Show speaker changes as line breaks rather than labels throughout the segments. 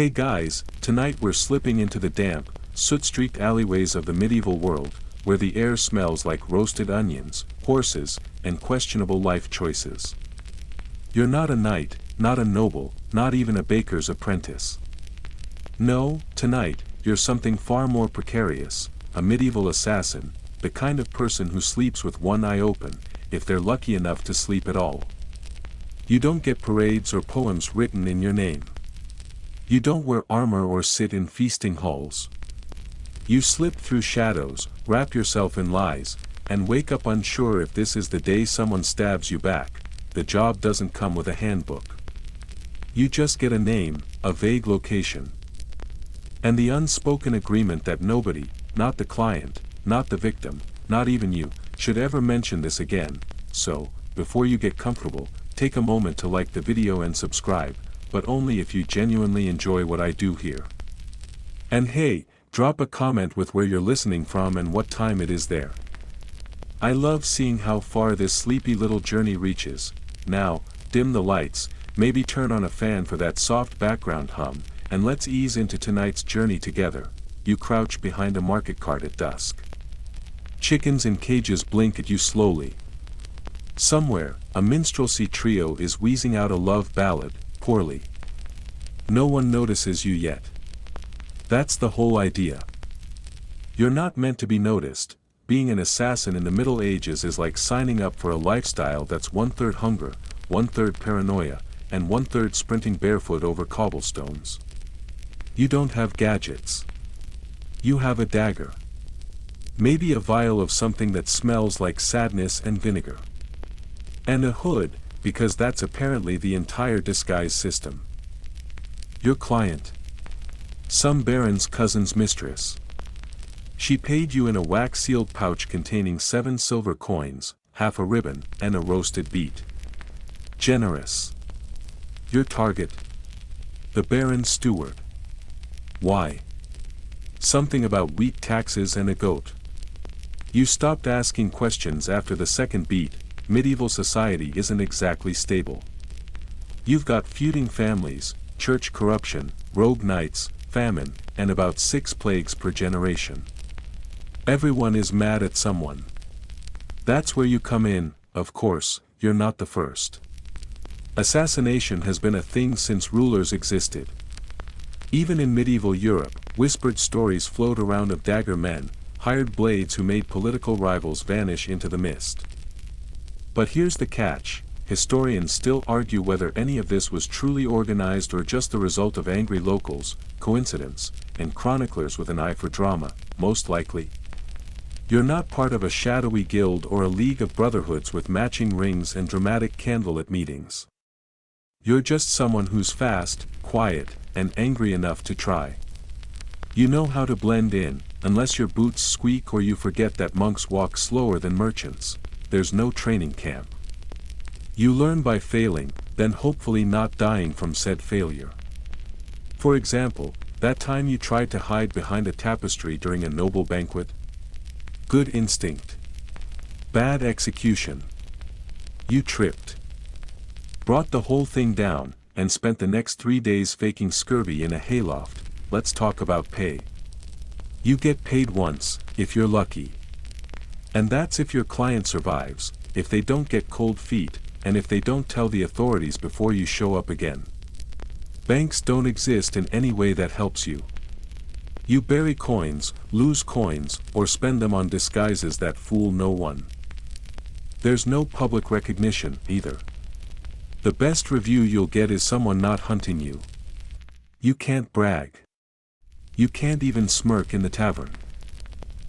Hey guys, tonight we're slipping into the damp, soot-streaked alleyways of the medieval world, where the air smells like roasted onions, horses, and questionable life choices. You're not a knight, not a noble, not even a baker's apprentice. No, tonight, you're something far more precarious, a medieval assassin, the kind of person who sleeps with one eye open, if they're lucky enough to sleep at all. You don't get parades or poems written in your name. You don't wear armor or sit in feasting halls. You slip through shadows, wrap yourself in lies, and wake up unsure if this is the day someone stabs you back. The job doesn't come with a handbook. You just get a name, a vague location, and the unspoken agreement that nobody, not the client, not the victim, not even you, should ever mention this again. So, before you get comfortable, take a moment to like the video and subscribe, but only if you genuinely enjoy what I do here. And hey, drop a comment with where you're listening from and what time it is there. I love seeing how far this sleepy little journey reaches. Now, dim the lights, maybe turn on a fan for that soft background hum, and let's ease into tonight's journey together. You crouch behind a market cart at dusk. Chickens in cages blink at you slowly. Somewhere, a minstrelsy trio is wheezing out a love ballad, poorly. No one notices you yet. That's the whole idea. You're not meant to be noticed. Being an assassin in the Middle Ages is like signing up for a lifestyle that's 1/3 hunger, 1/3 paranoia, and 1/3 sprinting barefoot over cobblestones. You don't have gadgets. You have a dagger. Maybe a vial of something that smells like sadness and vinegar. And a hood, because that's apparently the entire disguise system. Your client. Some baron's cousin's mistress. She paid you in a wax-sealed pouch containing 7 silver coins, half a ribbon, and a roasted beet. Generous. Your target. The baron's steward. Why? Something about wheat taxes and a goat. You stopped asking questions after the second beat. Medieval society isn't exactly stable. You've got feuding families, church corruption, rogue knights, famine, and about 6 plagues per generation. Everyone is mad at someone. That's where you come in. Of course, you're not the first. Assassination has been a thing since rulers existed. Even in medieval Europe, whispered stories float around of dagger men, hired blades who made political rivals vanish into the mist. But here's the catch: historians still argue whether any of this was truly organized or just the result of angry locals, coincidence, and chroniclers with an eye for drama, most likely. You're not part of a shadowy guild or a league of brotherhoods with matching rings and dramatic candlelit meetings. You're just someone who's fast, quiet, and angry enough to try. You know how to blend in, unless your boots squeak or you forget that monks walk slower than merchants. There's no training camp. You learn by failing, then hopefully not dying from said failure. For example, that time you tried to hide behind a tapestry during a noble banquet. Good instinct. Bad execution. You tripped. Brought the whole thing down, and spent the next 3 days faking scurvy in a hayloft. Let's talk about pay. You get paid once, if you're lucky. And that's if your client survives, if they don't get cold feet, and if they don't tell the authorities before you show up again. Banks don't exist in any way that helps you. You bury coins, lose coins, or spend them on disguises that fool no one. There's no public recognition, either. The best review you'll get is someone not hunting you. You can't brag. You can't even smirk in the tavern.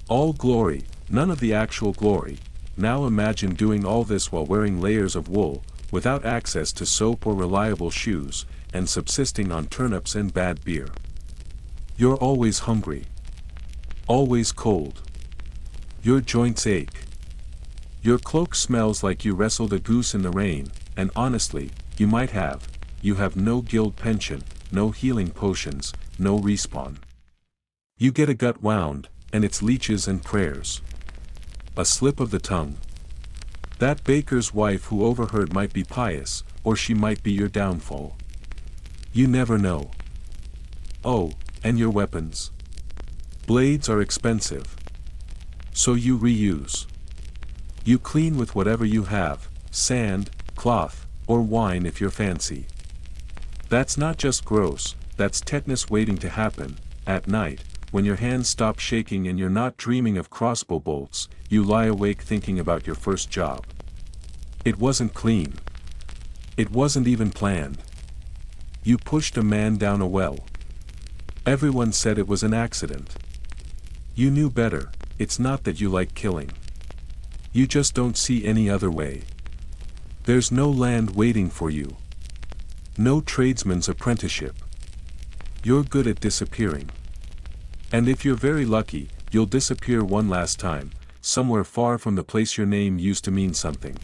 All glory, none of the actual glory. Now imagine doing all this while wearing layers of wool, without access to soap or reliable shoes, and subsisting on turnips and bad beer. You're always hungry. Always cold. Your joints ache. Your cloak smells like you wrestled a goose in the rain, and honestly, you might have. You have no guild pension, no healing potions, no respawn. You get a gut wound, and it's leeches and prayers. A slip of the tongue. That baker's wife who overheard might be pious, or she might be your downfall. You never know. Oh, and your weapons. Blades are expensive. So you reuse. You clean with whatever you have, sand, cloth, or wine if you're fancy. That's not just gross, that's tetanus waiting to happen. At night, when your hands stop shaking and you're not dreaming of crossbow bolts, you lie awake thinking about your first job. It wasn't clean. It wasn't even planned. You pushed a man down a well. Everyone said it was an accident. You knew better, it's not that you like killing. You just don't see any other way. There's no land waiting for you. No tradesman's apprenticeship. You're good at disappearing. And if you're very lucky, you'll disappear one last time, somewhere far from the place your name used to mean something.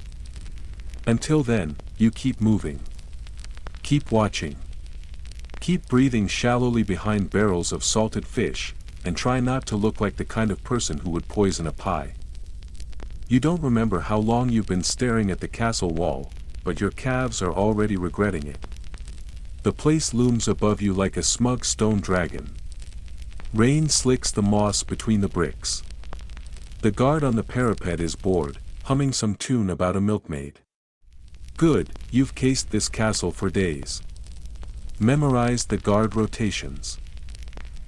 Until then, you keep moving. Keep watching. Keep breathing shallowly behind barrels of salted fish, and try not to look like the kind of person who would poison a pie. You don't remember how long you've been staring at the castle wall, but your calves are already regretting it. The place looms above you like a smug stone dragon. Rain slicks the moss between the bricks. The guard on the parapet is bored, humming some tune about a milkmaid. Good, you've cased this castle for days. Memorized the guard rotations.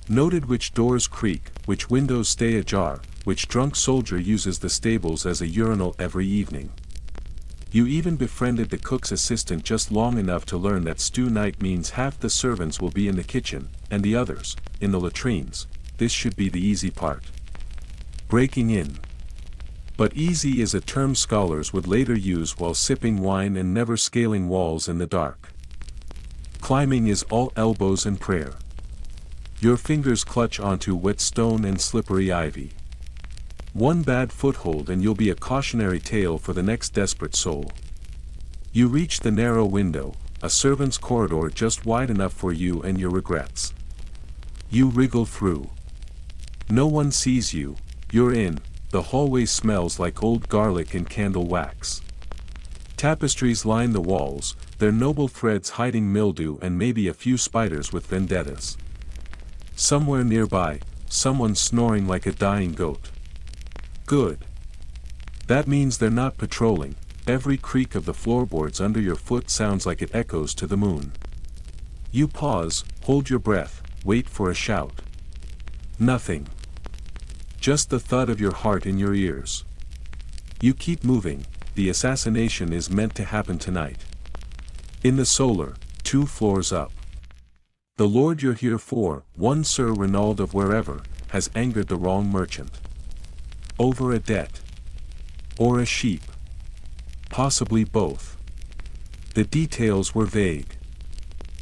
Noted which doors creak, which windows stay ajar, which drunk soldier uses the stables as a urinal every evening. You even befriended the cook's assistant just long enough to learn that stew night means half the servants will be in the kitchen, and the others, in the latrines. This should be the easy part. Breaking in. But easy is a term scholars would later use while sipping wine and never scaling walls in the dark. Climbing is all elbows and prayer. Your fingers clutch onto wet stone and slippery ivy. One bad foothold and you'll be a cautionary tale for the next desperate soul. You reach the narrow window, a servant's corridor just wide enough for you and your regrets. You wriggle through. No one sees you, you're in. The hallway smells like old garlic and candle wax. Tapestries line the walls, their noble threads hiding mildew and maybe a few spiders with vendettas. Somewhere nearby, someone snoring like a dying goat. Good. That means they're not patrolling. Every creak of the floorboards under your foot sounds like it echoes to the moon. You pause, hold your breath, wait for a shout. Nothing. Just the thud of your heart in your ears. You keep moving, the assassination is meant to happen tonight. In the solar, 2 floors up. The lord you're here for, one Sir Renaud of wherever, has angered the wrong merchant. Over a debt. Or a sheep. Possibly both. The details were vague.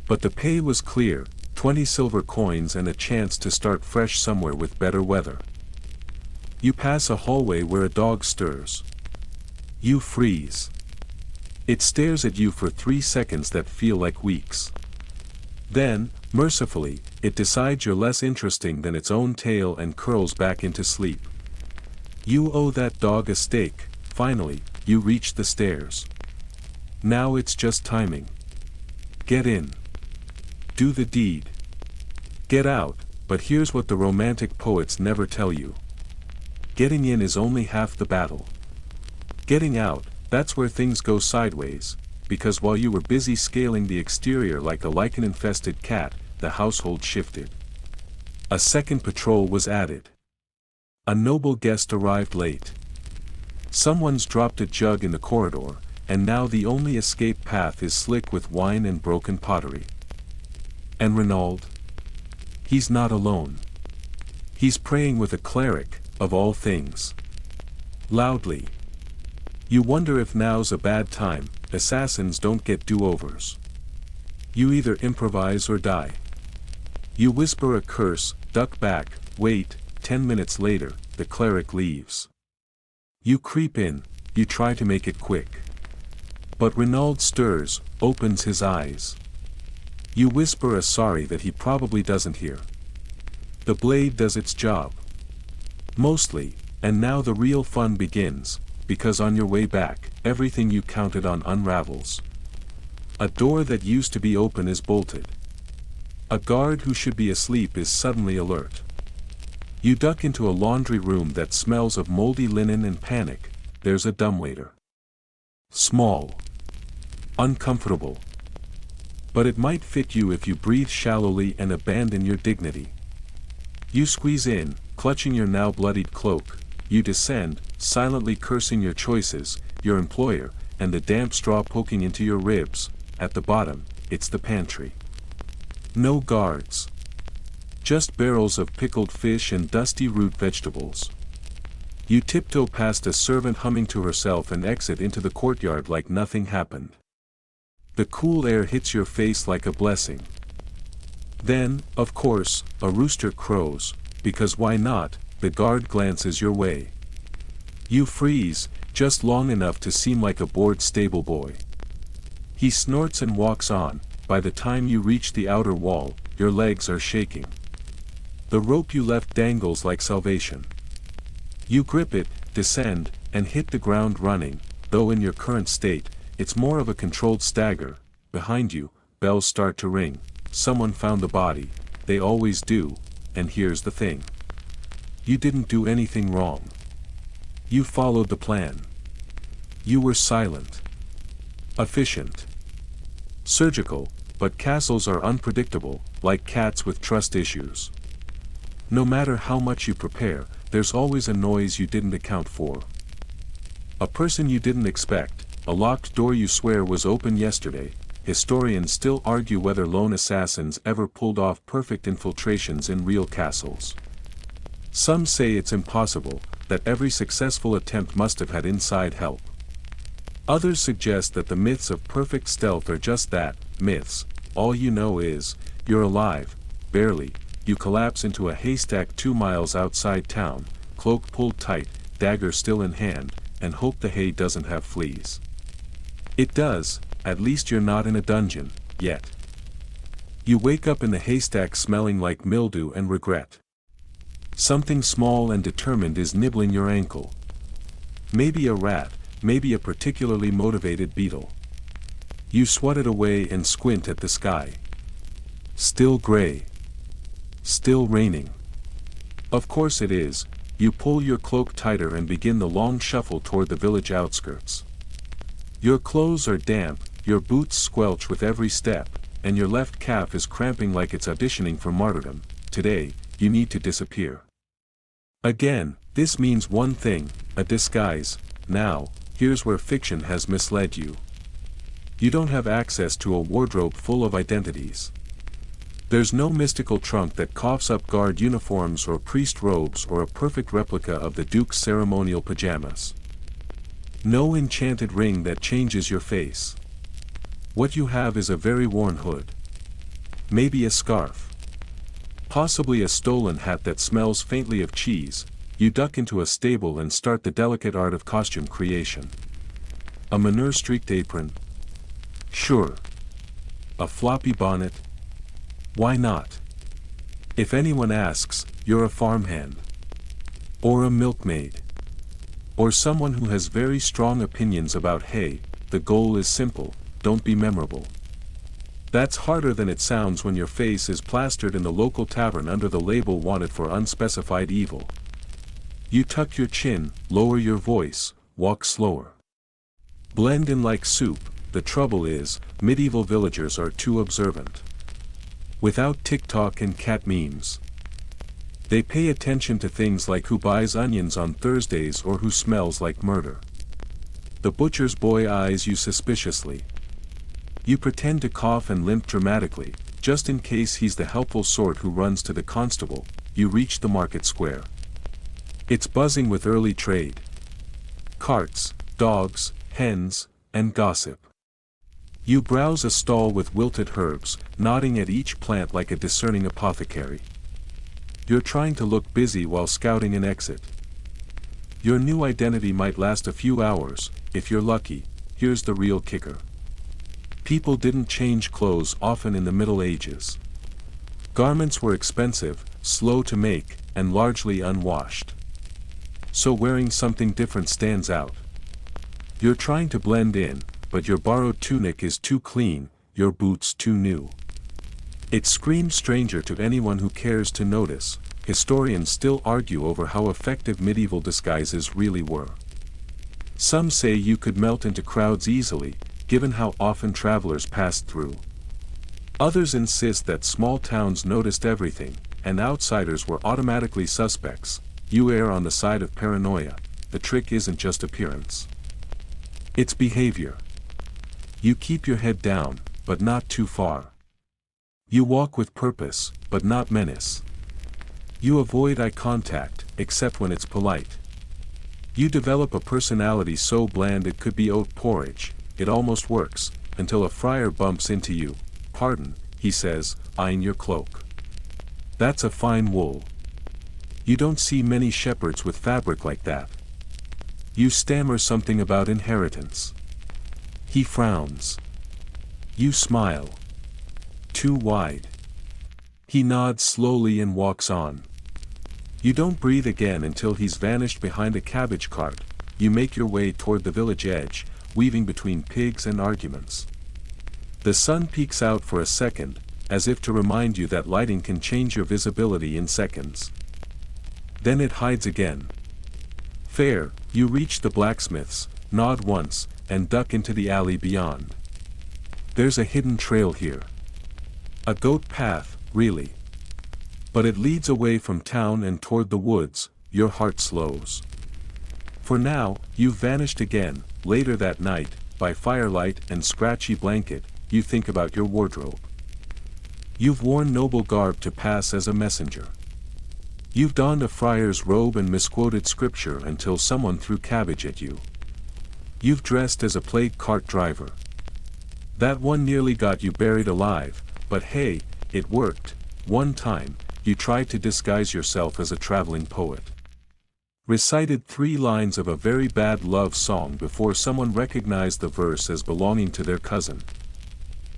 But the pay was clear, 20 silver coins and a chance to start fresh somewhere with better weather. You pass a hallway where a dog stirs. You freeze. It stares at you for 3 seconds that feel like weeks. Then, mercifully, it decides you're less interesting than its own tail and curls back into sleep. You owe that dog a steak. Finally, you reach the stairs. Now it's just timing. Get in. Do the deed. Get out, but here's what the romantic poets never tell you. Getting in is only half the battle. Getting out, that's where things go sideways, because while you were busy scaling the exterior like a lichen-infested cat, the household shifted. A second patrol was added. A noble guest arrived late. Someone's dropped a jug in the corridor, and now the only escape path is slick with wine and broken pottery. And Renaud? He's not alone. He's praying with a cleric, of all things. Loudly. You wonder if now's a bad time. Assassins don't get do-overs. You either improvise or die. You whisper a curse, duck back, wait. 10 minutes later, the cleric leaves. You creep in, you try to make it quick. But Renaud stirs, opens his eyes. You whisper a sorry that he probably doesn't hear. The blade does its job. Mostly, and now the real fun begins, because on your way back, everything you counted on unravels. A door that used to be open is bolted. A guard who should be asleep is suddenly alert. You duck into a laundry room that smells of moldy linen and panic. There's a dumbwaiter. Small. Uncomfortable. But it might fit you if you breathe shallowly and abandon your dignity. You squeeze in, clutching your now bloodied cloak. You descend, silently cursing your choices, your employer, and the damp straw poking into your ribs. At the bottom, it's the pantry. No guards. Just barrels of pickled fish and dusty root vegetables. You tiptoe past a servant humming to herself and exit into the courtyard like nothing happened. The cool air hits your face like a blessing. Then, of course, a rooster crows, because why not? The guard glances your way. You freeze, just long enough to seem like a bored stable boy. He snorts and walks on. By the time you reach the outer wall, your legs are shaking. The rope you left dangles like salvation. You grip it, descend, and hit the ground running, though in your current state, it's more of a controlled stagger. Behind you, bells start to ring. Someone found the body, they always do, and here's the thing. You didn't do anything wrong. You followed the plan. You were silent. Efficient. Surgical, but castles are unpredictable, like cats with trust issues. No matter how much you prepare, there's always a noise you didn't account for. A person you didn't expect, a locked door you swear was open yesterday. Historians still argue whether lone assassins ever pulled off perfect infiltrations in real castles. Some say it's impossible, that every successful attempt must have had inside help. Others suggest that the myths of perfect stealth are just that, myths. All you know is, you're alive, barely. You collapse into a haystack 2 miles outside town, cloak pulled tight, dagger still in hand, and hope the hay doesn't have fleas. It does, at least you're not in a dungeon, yet. You wake up in the haystack smelling like mildew and regret. Something small and determined is nibbling your ankle. Maybe a rat, maybe a particularly motivated beetle. You swat it away and squint at the sky. Still gray. Still raining. Of course it is. You pull your cloak tighter and begin the long shuffle toward the village outskirts. Your clothes are damp, your boots squelch with every step, and your left calf is cramping like it's auditioning for martyrdom. Today, you need to disappear. Again, this means one thing, a disguise. Now, here's where fiction has misled you. You don't have access to a wardrobe full of identities. There's no mystical trunk that coughs up guard uniforms or priest robes or a perfect replica of the Duke's ceremonial pajamas. No enchanted ring that changes your face. What you have is a very worn hood. Maybe a scarf. Possibly a stolen hat that smells faintly of cheese. You duck into a stable and start the delicate art of costume creation. A manure-streaked apron? Sure. A floppy bonnet? Why not? If anyone asks, you're a farmhand. Or a milkmaid. Or someone who has very strong opinions about hay. The goal is simple, don't be memorable. That's harder than it sounds when your face is plastered in the local tavern under the label wanted for unspecified evil. You tuck your chin, lower your voice, walk slower. Blend in like soup. The trouble is, medieval villagers are too observant. Without TikTok and cat memes. They pay attention to things like who buys onions on Thursdays or who smells like murder. The butcher's boy eyes you suspiciously. You pretend to cough and limp dramatically, just in case he's the helpful sort who runs to the constable. You reach the market square. It's buzzing with early trade. Carts, dogs, hens, and gossip. You browse a stall with wilted herbs, nodding at each plant like a discerning apothecary. You're trying to look busy while scouting an exit. Your new identity might last a few hours, if you're lucky. Here's the real kicker. People didn't change clothes often in the Middle Ages. Garments were expensive, slow to make, and largely unwashed. So wearing something different stands out. You're trying to blend in, but your borrowed tunic is too clean, your boots too new. It screams stranger to anyone who cares to notice. Historians still argue over how effective medieval disguises really were. Some say you could melt into crowds easily, given how often travelers passed through. Others insist that small towns noticed everything, and outsiders were automatically suspects. You err on the side of paranoia. The trick isn't just appearance. It's behavior. You keep your head down, but not too far. You walk with purpose, but not menace. You avoid eye contact, except when it's polite. You develop a personality so bland it could be oat porridge. It almost works, until a friar bumps into you. "Pardon," he says, eyeing your cloak. "That's a fine wool. You don't see many shepherds with fabric like that." You stammer something about inheritance. He frowns. You smile. Too wide. He nods slowly and walks on. You don't breathe again until he's vanished behind a cabbage cart. You make your way toward the village edge, weaving between pigs and arguments. The sun peeks out for a second, as if to remind you that lighting can change your visibility in seconds. Then it hides again. Fair, you reach the blacksmith's, nod once, and duck into the alley beyond. There's a hidden trail here. A goat path, really. But it leads away from town and toward the woods. Your heart slows. For now, you've vanished again. Later that night, by firelight and scratchy blanket, you think about your wardrobe. You've worn noble garb to pass as a messenger. You've donned a friar's robe and misquoted scripture until someone threw cabbage at you. You've dressed as a plague cart driver. That one nearly got you buried alive, but hey, it worked. One time, you tried to disguise yourself as a traveling poet. Recited 3 lines of a very bad love song before someone recognized the verse as belonging to their cousin.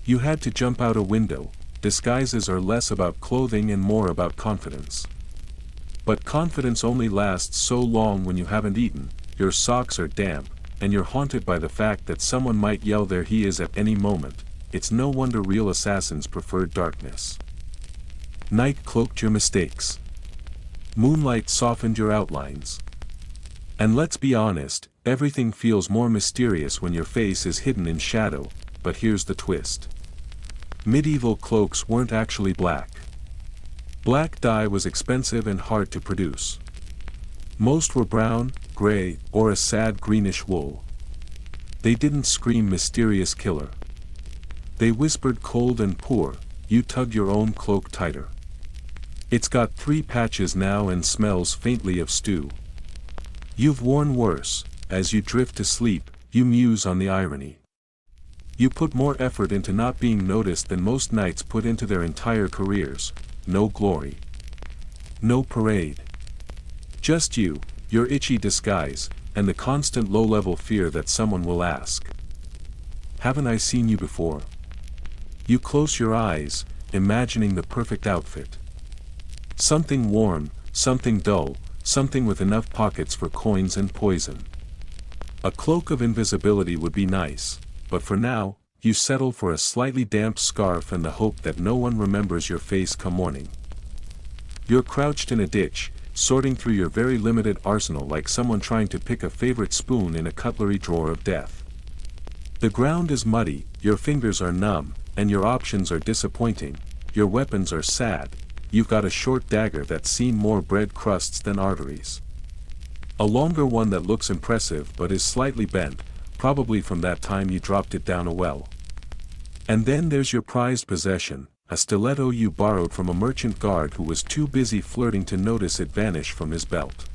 You had to jump out a window. Disguises are less about clothing and more about confidence. But confidence only lasts so long when you haven't eaten, your socks are damp, and you're haunted by the fact that someone might yell "There he is" at any moment. It's no wonder real assassins preferred darkness. Night cloaked your mistakes. Moonlight softened your outlines. And let's be honest, everything feels more mysterious when your face is hidden in shadow, but here's the twist. Medieval cloaks weren't actually black. Black dye was expensive and hard to produce. Most were brown, gray, or a sad greenish wool. They didn't scream mysterious killer. They whispered cold and poor. You tugged your own cloak tighter. It's got 3 patches now and smells faintly of stew. You've worn worse. As you drift to sleep, you muse on the irony. You put more effort into not being noticed than most knights put into their entire careers. No glory. No parade. Just you, your itchy disguise, and the constant low-level fear that someone will ask. "Haven't I seen you before?" You close your eyes, imagining the perfect outfit. Something warm, something dull, something with enough pockets for coins and poison. A cloak of invisibility would be nice, but for now, you settle for a slightly damp scarf and the hope that no one remembers your face come morning. You're crouched in a ditch, sorting through your very limited arsenal like someone trying to pick a favorite spoon in a cutlery drawer of death. The ground is muddy, your fingers are numb, and your options are disappointing. Your weapons are sad. You've got a short dagger that's seen more bread crusts than arteries. A longer one that looks impressive but is slightly bent, probably from that time you dropped it down a well. And then there's your prized possession, a stiletto you borrowed from a merchant guard who was too busy flirting to notice it vanish from his belt.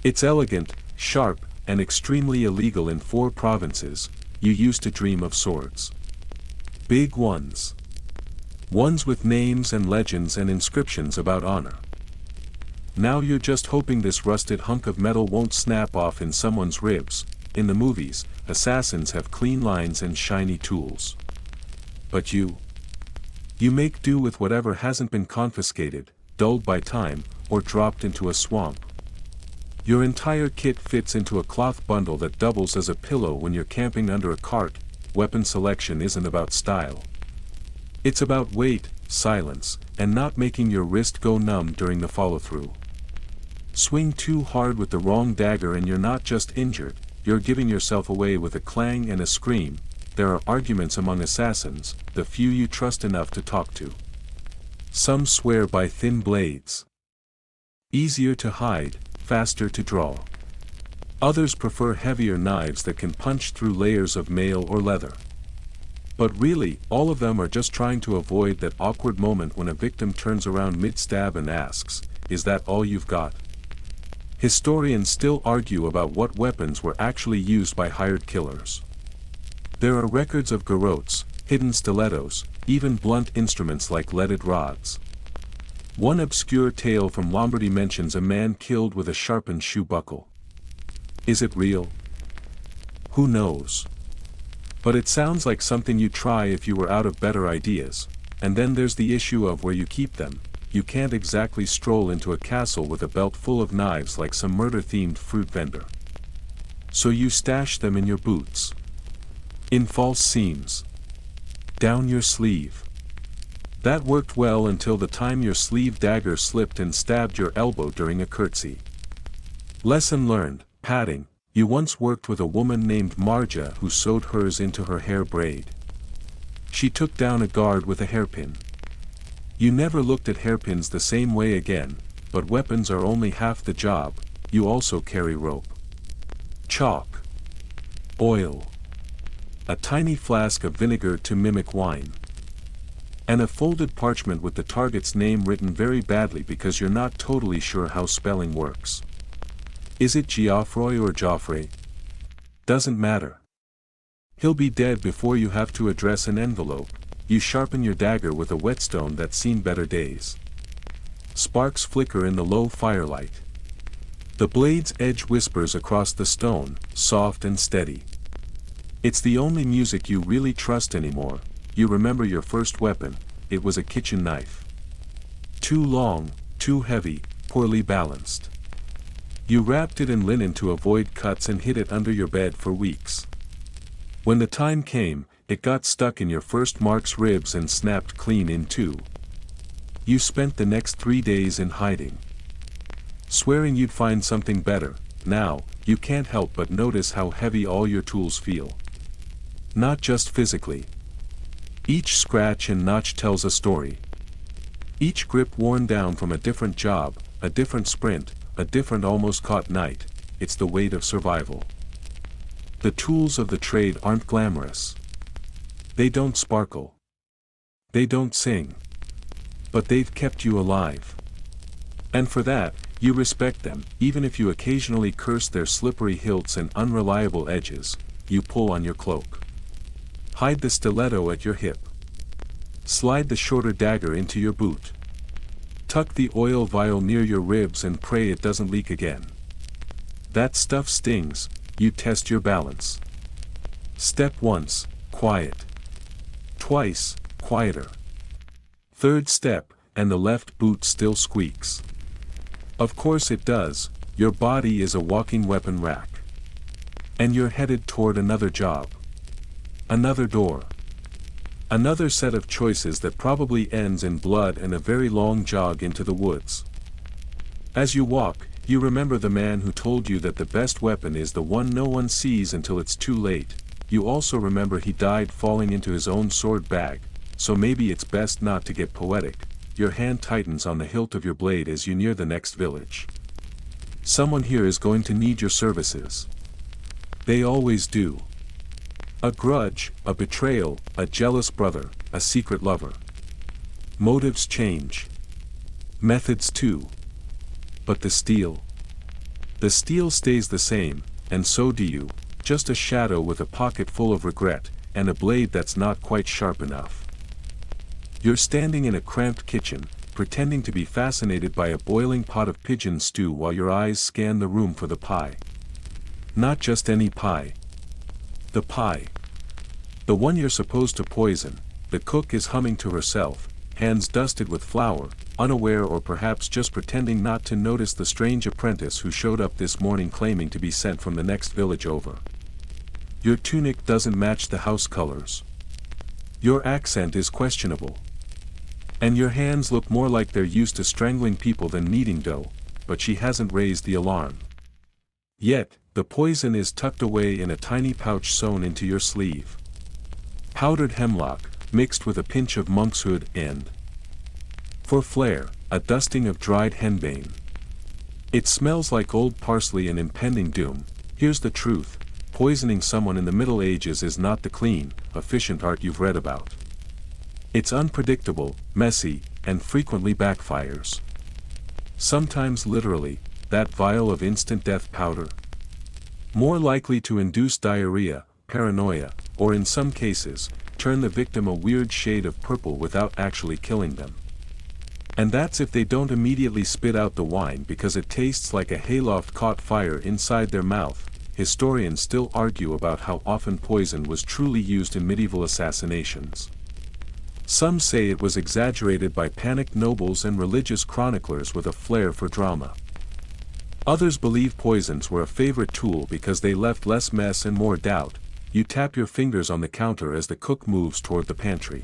It's elegant, sharp, and extremely illegal in 4 provinces. You used to dream of swords. Big ones. Ones with names and legends and inscriptions about honor. Now you're just hoping this rusted hunk of metal won't snap off in someone's ribs. In the movies, assassins have clean lines and shiny tools. But you make do with whatever hasn't been confiscated, dulled by time, or dropped into a swamp. Your entire kit fits into a cloth bundle that doubles as a pillow when you're camping under a cart. Weapon selection isn't about style. It's about weight, silence, and not making your wrist go numb during the follow-through. Swing too hard with the wrong dagger and you're not just injured, you're giving yourself away with a clang and a scream. There are arguments among assassins, the few you trust enough to talk to. Some swear by thin blades. Easier to hide, faster to draw. Others prefer heavier knives that can punch through layers of mail or leather. But really, all of them are just trying to avoid that awkward moment when a victim turns around mid-stab and asks, "Is that all you've got?" Historians still argue about what weapons were actually used by hired killers. There are records of garrotes, hidden stilettos, even blunt instruments like leaded rods. One obscure tale from Lombardy mentions a man killed with a sharpened shoe buckle. Is it real? Who knows? But it sounds like something you'd try if you were out of better ideas. And then there's the issue of where you keep them. You can't exactly stroll into a castle with a belt full of knives like some murder-themed fruit vendor. So you stash them in your boots. In false seams. Down your sleeve. That worked well until the time your sleeve dagger slipped and stabbed your elbow during a curtsy. Lesson learned, padding. You once worked with a woman named Marja who sewed hers into her hair braid. She took down a guard with a hairpin. You never looked at hairpins the same way again, but weapons are only half the job. You also carry rope, chalk, oil, a tiny flask of vinegar to mimic wine, and a folded parchment with the target's name written very badly because you're not totally sure how spelling works. Is it Geoffroy or Joffrey? Doesn't matter. He'll be dead before you have to address an envelope. You sharpen your dagger with a whetstone that's seen better days. Sparks flicker in the low firelight. The blade's edge whispers across the stone, soft and steady. It's the only music you really trust anymore. You remember your first weapon. It was a kitchen knife. Too long, too heavy, poorly balanced. You wrapped it in linen to avoid cuts and hid it under your bed for weeks. When the time came, it got stuck in your first mark's ribs and snapped clean in two. You spent the next 3 days in hiding, swearing you'd find something better. Now, you can't help but notice how heavy all your tools feel. Not just physically. Each scratch and notch tells a story. Each grip worn down from a different job, a different sprint, a different almost caught night. It's the weight of survival. The tools of the trade aren't glamorous. They don't sparkle. They don't sing. But they've kept you alive. And for that, you respect them. Even if you occasionally curse their slippery hilts and unreliable edges, you pull on your cloak. Hide the stiletto at your hip. Slide the shorter dagger into your boot. Tuck the oil vial near your ribs and pray it doesn't leak again. That stuff stings. You test your balance. Step once, quiet. Twice, quieter. Third step, and the left boot still squeaks. Of course it does. Your body is a walking weapon rack. And you're headed toward another job. Another door. Another set of choices that probably ends in blood and a very long jog into the woods. As you walk, you remember the man who told you that the best weapon is the one no one sees until it's too late. You also remember he died falling into his own sword bag, so maybe it's best not to get poetic. Your hand tightens on the hilt of your blade as you near the next village. Someone here is going to need your services. They always do. A grudge, a betrayal, a jealous brother, a secret lover. Motives change. Methods too. But the steel? The steel stays the same, and so do you, just a shadow with a pocket full of regret, and a blade that's not quite sharp enough. You're standing in a cramped kitchen, pretending to be fascinated by a boiling pot of pigeon stew while your eyes scan the room for the pie. Not just any pie. The pie. The one you're supposed to poison. The cook is humming to herself, hands dusted with flour, unaware or perhaps just pretending not to notice the strange apprentice who showed up this morning claiming to be sent from the next village over. Your tunic doesn't match the house colors. Your accent is questionable. And your hands look more like they're used to strangling people than kneading dough, but she hasn't raised the alarm. Yet, the poison is tucked away in a tiny pouch sewn into your sleeve. Powdered hemlock, mixed with a pinch of monkshood and, for flair, a dusting of dried henbane. It smells like old parsley and impending doom. Here's the truth, poisoning someone in the Middle Ages is not the clean, efficient art you've read about. It's unpredictable, messy, and frequently backfires. Sometimes literally, that vial of instant death powder. More likely to induce diarrhea, paranoia, or in some cases, turn the victim a weird shade of purple without actually killing them. And that's if they don't immediately spit out the wine because it tastes like a hayloft caught fire inside their mouth. Historians still argue about how often poison was truly used in medieval assassinations. Some say it was exaggerated by panicked nobles and religious chroniclers with a flair for drama. Others believe poisons were a favorite tool because they left less mess and more doubt. You tap your fingers on the counter as the cook moves toward the pantry.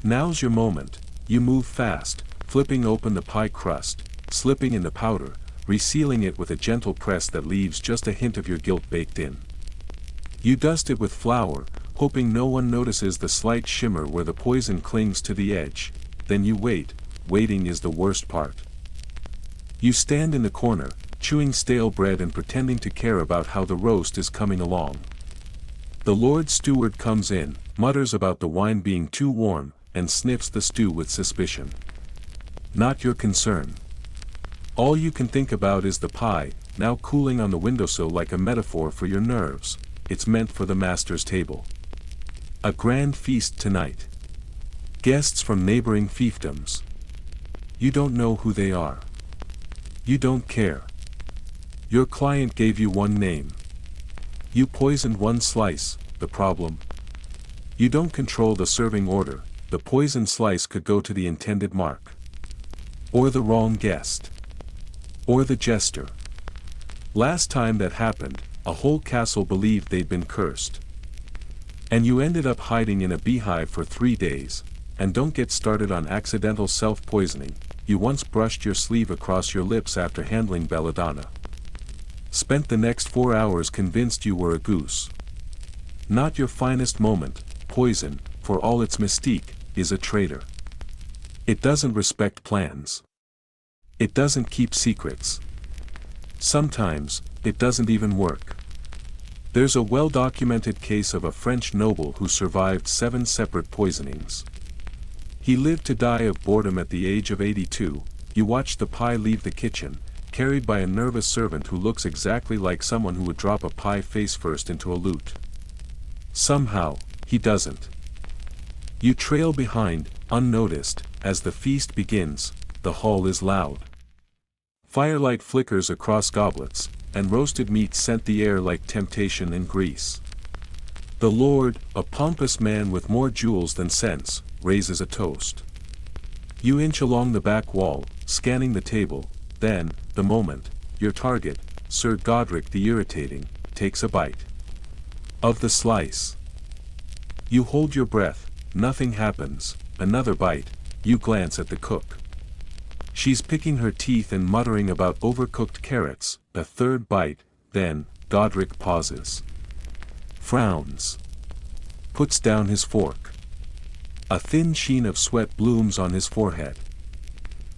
Now's your moment. You move fast, flipping open the pie crust, slipping in the powder, resealing it with a gentle press that leaves just a hint of your guilt baked in. You dust it with flour, hoping no one notices the slight shimmer where the poison clings to the edge. Then you wait. Waiting is the worst part. You stand in the corner, chewing stale bread and pretending to care about how the roast is coming along. The Lord Steward comes in, mutters about the wine being too warm, and sniffs the stew with suspicion. Not your concern. All you can think about is the pie, now cooling on the windowsill like a metaphor for your nerves. It's meant for the master's table. A grand feast tonight. Guests from neighboring fiefdoms. You don't know who they are. You don't care. Your client gave you one name. You poisoned one slice. The problem? You don't control the serving order. The poisoned slice could go to the intended mark. Or the wrong guest. Or the jester. Last time that happened, a whole castle believed they'd been cursed. And you ended up hiding in a beehive for 3 days. And don't get started on accidental self-poisoning. You once brushed your sleeve across your lips after handling belladonna. Spent the next 4 hours convinced you were a goose. Not your finest moment. Poison, for all its mystique, is a traitor. It doesn't respect plans. It doesn't keep secrets. Sometimes, it doesn't even work. There's a well-documented case of a French noble who survived 7 separate poisonings. He lived to die of boredom at the age of 82. You watch the pie leave the kitchen, carried by a nervous servant who looks exactly like someone who would drop a pie face first into a lute. Somehow, he doesn't. You trail behind, unnoticed, as the feast begins. The hall is loud. Firelight flickers across goblets, and roasted meat scent the air like temptation and grease. The Lord, a pompous man with more jewels than sense, raises a toast. You inch along the back wall, scanning the table. Then, the moment, your target, Sir Godric the Irritating, takes a bite of the slice. You hold your breath. Nothing happens. Another bite. You glance at the cook. She's picking her teeth and muttering about overcooked carrots. A third bite. Then, Godric pauses. Frowns. Puts down his fork. A thin sheen of sweat blooms on his forehead.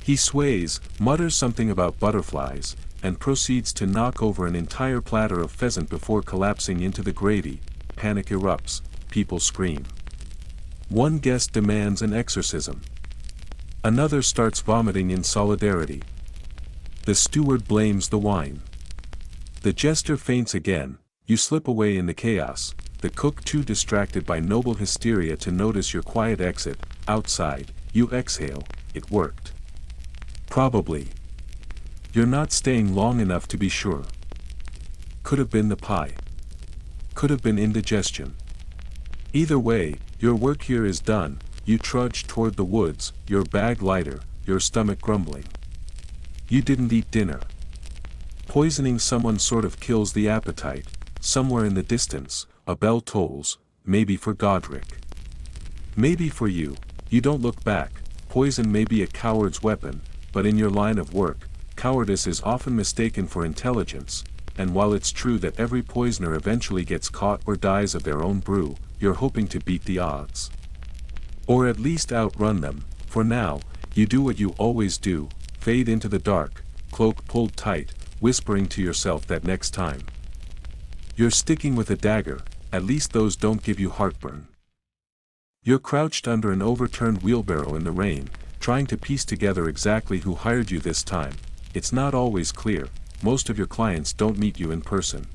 He sways, mutters something about butterflies, and proceeds to knock over an entire platter of pheasant before collapsing into the gravy. Panic erupts. People scream. One guest demands an exorcism. Another starts vomiting in solidarity. The steward blames the wine. The jester faints again. You slip away in the chaos, the cook too distracted by noble hysteria to notice your quiet exit. Outside, you exhale. It worked. Probably. You're not staying long enough to be sure. Could have been the pie. Could have been indigestion. Either way, your work here is done. You trudge toward the woods, your bag lighter, your stomach grumbling. You didn't eat dinner. Poisoning someone sort of kills the appetite. Somewhere in the distance, a bell tolls, maybe for Godric. Maybe for you. You don't look back, poison may be a coward's weapon, but in your line of work, cowardice is often mistaken for intelligence, and while it's true that every poisoner eventually gets caught or dies of their own brew, you're hoping to beat the odds. Or at least outrun them. For now, you do what you always do, fade into the dark, cloak pulled tight, whispering to yourself that next time you're sticking with a dagger, at least those don't give you heartburn. You're crouched under an overturned wheelbarrow in the rain, trying to piece together exactly who hired you this time. It's not always clear. Most of your clients don't meet you in person.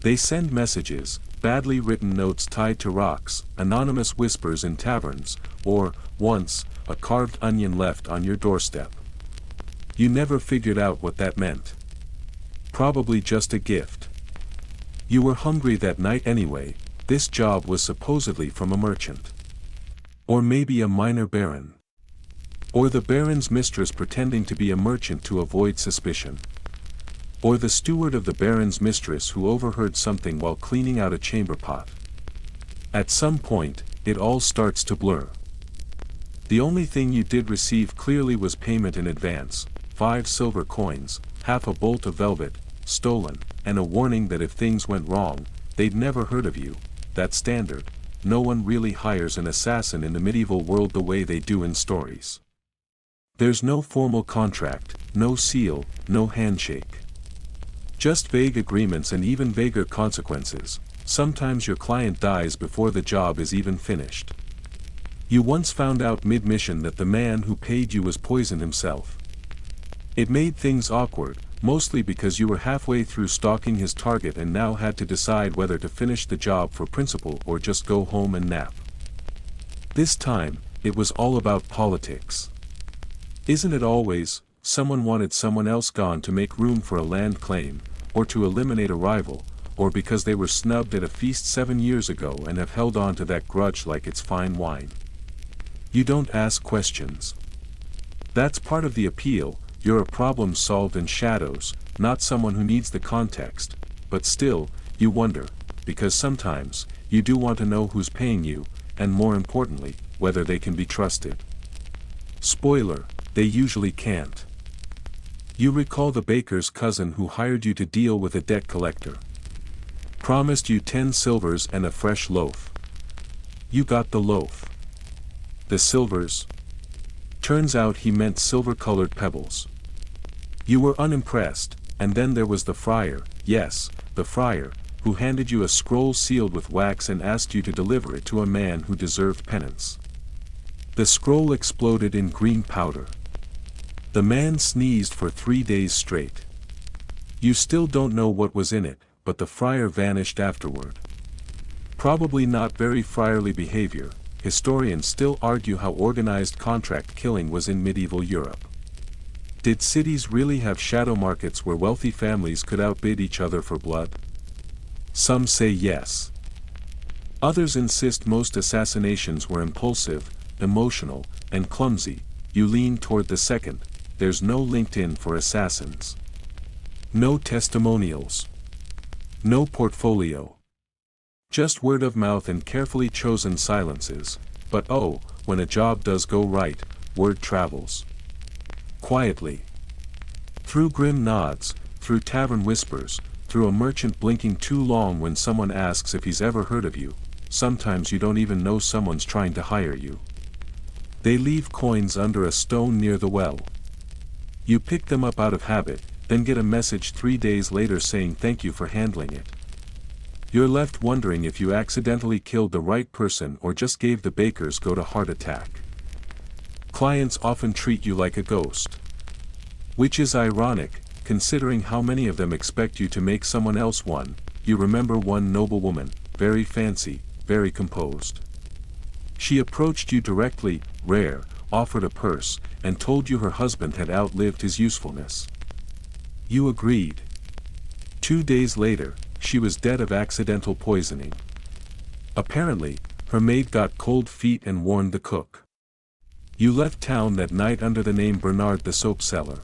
They send messages, badly written notes tied to rocks, anonymous whispers in taverns, or, once, a carved onion left on your doorstep. You never figured out what that meant. Probably just a gift. You were hungry that night anyway. This job was supposedly from a merchant. Or maybe a minor baron. Or the baron's mistress pretending to be a merchant to avoid suspicion. Or the steward of the baron's mistress who overheard something while cleaning out a chamber pot. At some point, it all starts to blur. The only thing you did receive clearly was payment in advance, 5 silver coins, half a bolt of velvet, stolen, and a warning that if things went wrong, they'd never heard of you. That's standard. No one really hires an assassin in the medieval world the way they do in stories. There's no formal contract, no seal, no handshake. Just vague agreements and even vaguer consequences. Sometimes your client dies before the job is even finished. You once found out mid-mission that the man who paid you was poisoned himself. It made things awkward, mostly because you were halfway through stalking his target and now had to decide whether to finish the job for principle or just go home and nap. This time, it was all about politics. Isn't it always? Someone wanted someone else gone to make room for a land claim, or to eliminate a rival, or because they were snubbed at a feast 7 years ago and have held on to that grudge like it's fine wine. You don't ask questions. That's part of the appeal. You're a problem solved in shadows, not someone who needs the context, but still, you wonder, because sometimes, you do want to know who's paying you, and more importantly, whether they can be trusted. Spoiler, they usually can't. You recall the baker's cousin who hired you to deal with a debt collector. Promised you 10 silvers and a fresh loaf. You got the loaf. The silvers? Turns out he meant silver-colored pebbles. You were unimpressed, and then there was the friar, yes, the friar, who handed you a scroll sealed with wax and asked you to deliver it to a man who deserved penance. The scroll exploded in green powder. The man sneezed for 3 days straight. You still don't know what was in it, but the friar vanished afterward. Probably not very friarly behavior. Historians still argue how organized contract killing was in medieval Europe. Did cities really have shadow markets where wealthy families could outbid each other for blood? Some say yes. Others insist most assassinations were impulsive, emotional, and clumsy. You lean toward the second. There's no LinkedIn for assassins. No testimonials. No portfolio. Just word of mouth and carefully chosen silences, but oh, when a job does go right, word travels. Quietly. Through grim nods, through tavern whispers, through a merchant blinking too long when someone asks if he's ever heard of you. Sometimes you don't even know someone's trying to hire you. They leave coins under a stone near the well. You pick them up out of habit, then get a message 3 days later saying thank you for handling it. You're left wondering if you accidentally killed the right person or just gave the baker's goat a heart attack. Clients often treat you like a ghost. Which is ironic, considering how many of them expect you to make someone else one. You remember one noblewoman, very fancy, very composed. She approached you directly, rare, offered a purse, and told you her husband had outlived his usefulness. You agreed. 2 days later, she was dead of accidental poisoning. Apparently, her maid got cold feet and warned the cook. You left town that night under the name Bernard the soap seller.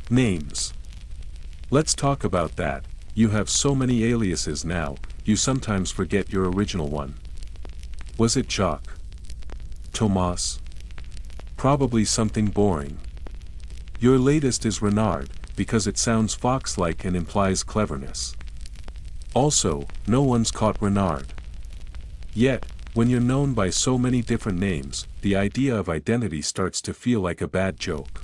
Names. Let's talk about that. You have so many aliases now, you sometimes forget your original one. Was it Jacques? Thomas? Probably something boring. Your latest is Renard, because it sounds fox-like and implies cleverness. Also, no one's caught Renard. Yet, when you're known by so many different names, the idea of identity starts to feel like a bad joke.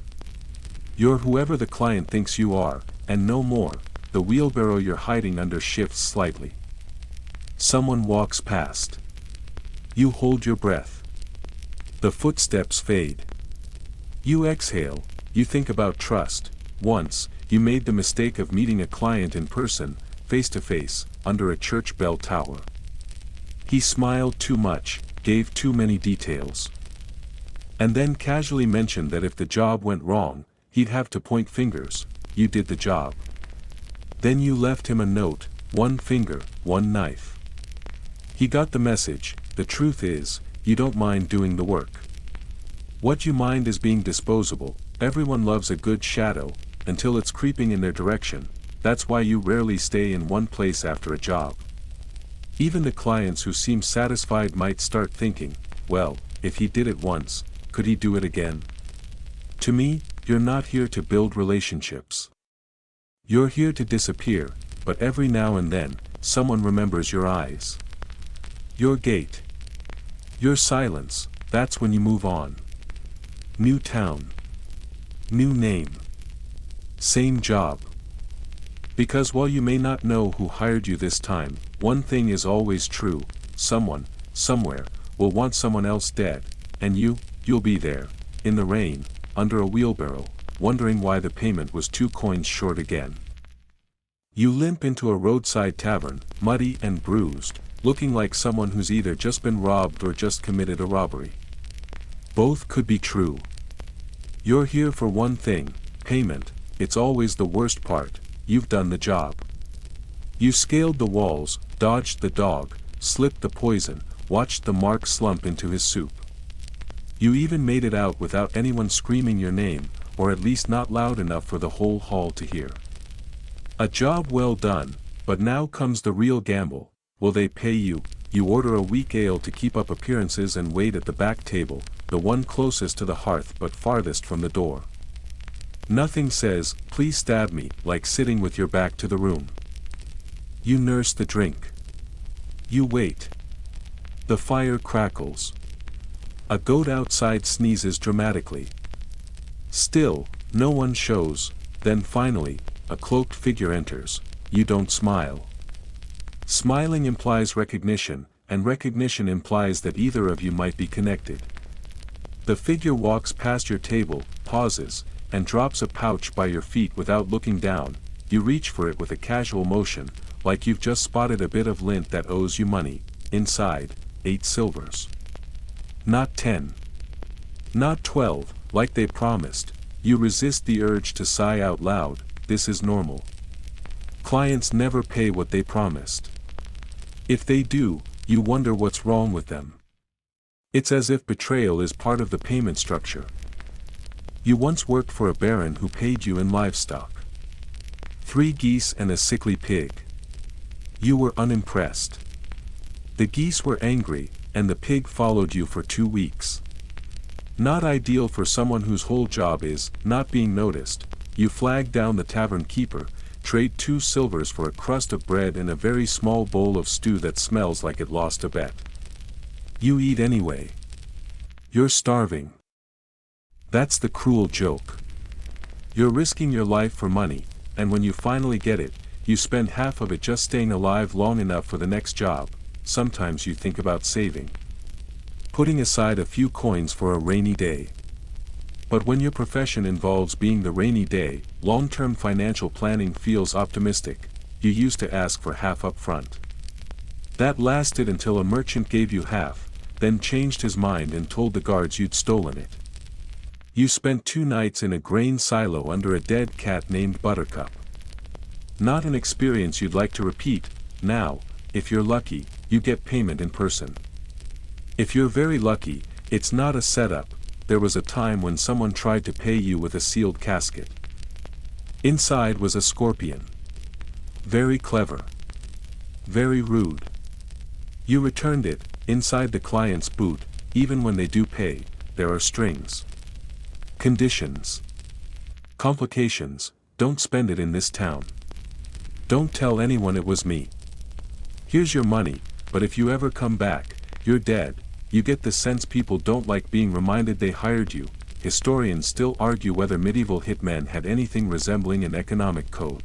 You're whoever the client thinks you are, and no more. The wheelbarrow you're hiding under shifts slightly. Someone walks past. You hold your breath. The footsteps fade. You exhale. You think about trust. Once, you made the mistake of meeting a client in person, face to face, under a church bell tower. He smiled too much, gave too many details. And then casually mentioned that if the job went wrong, he'd have to point fingers. You did the job. Then you left him a note, one finger, one knife. He got the message. The truth is, you don't mind doing the work. What you mind is being disposable. Everyone loves a good shadow, until it's creeping in their direction. That's why you rarely stay in one place after a job. Even the clients who seem satisfied might start thinking, well, if he did it once, could he do it again? To me, you're not here to build relationships. You're here to disappear, but every now and then, someone remembers your eyes. Your gait. Your silence, that's when you move on. New town. New name. Same job. Because while you may not know who hired you this time, one thing is always true: someone, somewhere, will want someone else dead, and you'll be there, in the rain, under a wheelbarrow, wondering why the payment was 2 coins short again. You limp into a roadside tavern, muddy and bruised, looking like someone who's either just been robbed or just committed a robbery. Both could be true. You're here for one thing: payment. It's always the worst part. You've done the job. You scaled the walls, dodged the dog, slipped the poison, watched the mark slump into his soup. You even made it out without anyone screaming your name, or at least not loud enough for the whole hall to hear. A job well done, but now comes the real gamble. Will they pay you? You order a weak ale to keep up appearances and wait at the back table, the one closest to the hearth but farthest from the door. Nothing says, "Please stab me," like sitting with your back to the room. You nurse the drink. You wait. The fire crackles. A goat outside sneezes dramatically. Still, no one shows. Then finally, a cloaked figure enters. You don't smile. Smiling implies recognition, and recognition implies that either of you might be connected. The figure walks past your table, pauses, and drops a pouch by your feet without looking down. You reach for it with a casual motion, like you've just spotted a bit of lint that owes you money. Inside, 8 silvers. Not 10. Not 12, like they promised. You resist the urge to sigh out loud. This is normal. Clients never pay what they promised. If they do, you wonder what's wrong with them. It's as if betrayal is part of the payment structure. You once worked for a baron who paid you in livestock. 3 geese and a sickly pig. You were unimpressed. The geese were angry, and the pig followed you for 2 weeks. Not ideal for someone whose whole job is not being noticed. You flag down the tavern keeper, trade 2 silvers for a crust of bread and a very small bowl of stew that smells like it lost a bet. You eat anyway. You're starving. That's the cruel joke. You're risking your life for money, and when you finally get it, you spend half of it just staying alive long enough for the next job. Sometimes you think about saving. Putting aside a few coins for a rainy day. But when your profession involves being the rainy day, long-term financial planning feels optimistic. You used to ask for half up front. That lasted until a merchant gave you half, then changed his mind and told the guards you'd stolen it. You spent 2 nights in a grain silo under a dead cat named Buttercup. Not an experience you'd like to repeat. Now, if you're lucky, you get payment in person. If you're very lucky, it's not a setup. There was a time when someone tried to pay you with a sealed casket. Inside was a scorpion. Very clever. Very rude. You returned it. Inside the client's boot, even when they do pay, there are strings. Conditions. Complications, don't spend it in this town. Don't tell anyone it was me. Here's your money, but if you ever come back, you're dead. You get the sense people don't like being reminded they hired you. Historians still argue whether medieval hitmen had anything resembling an economic code.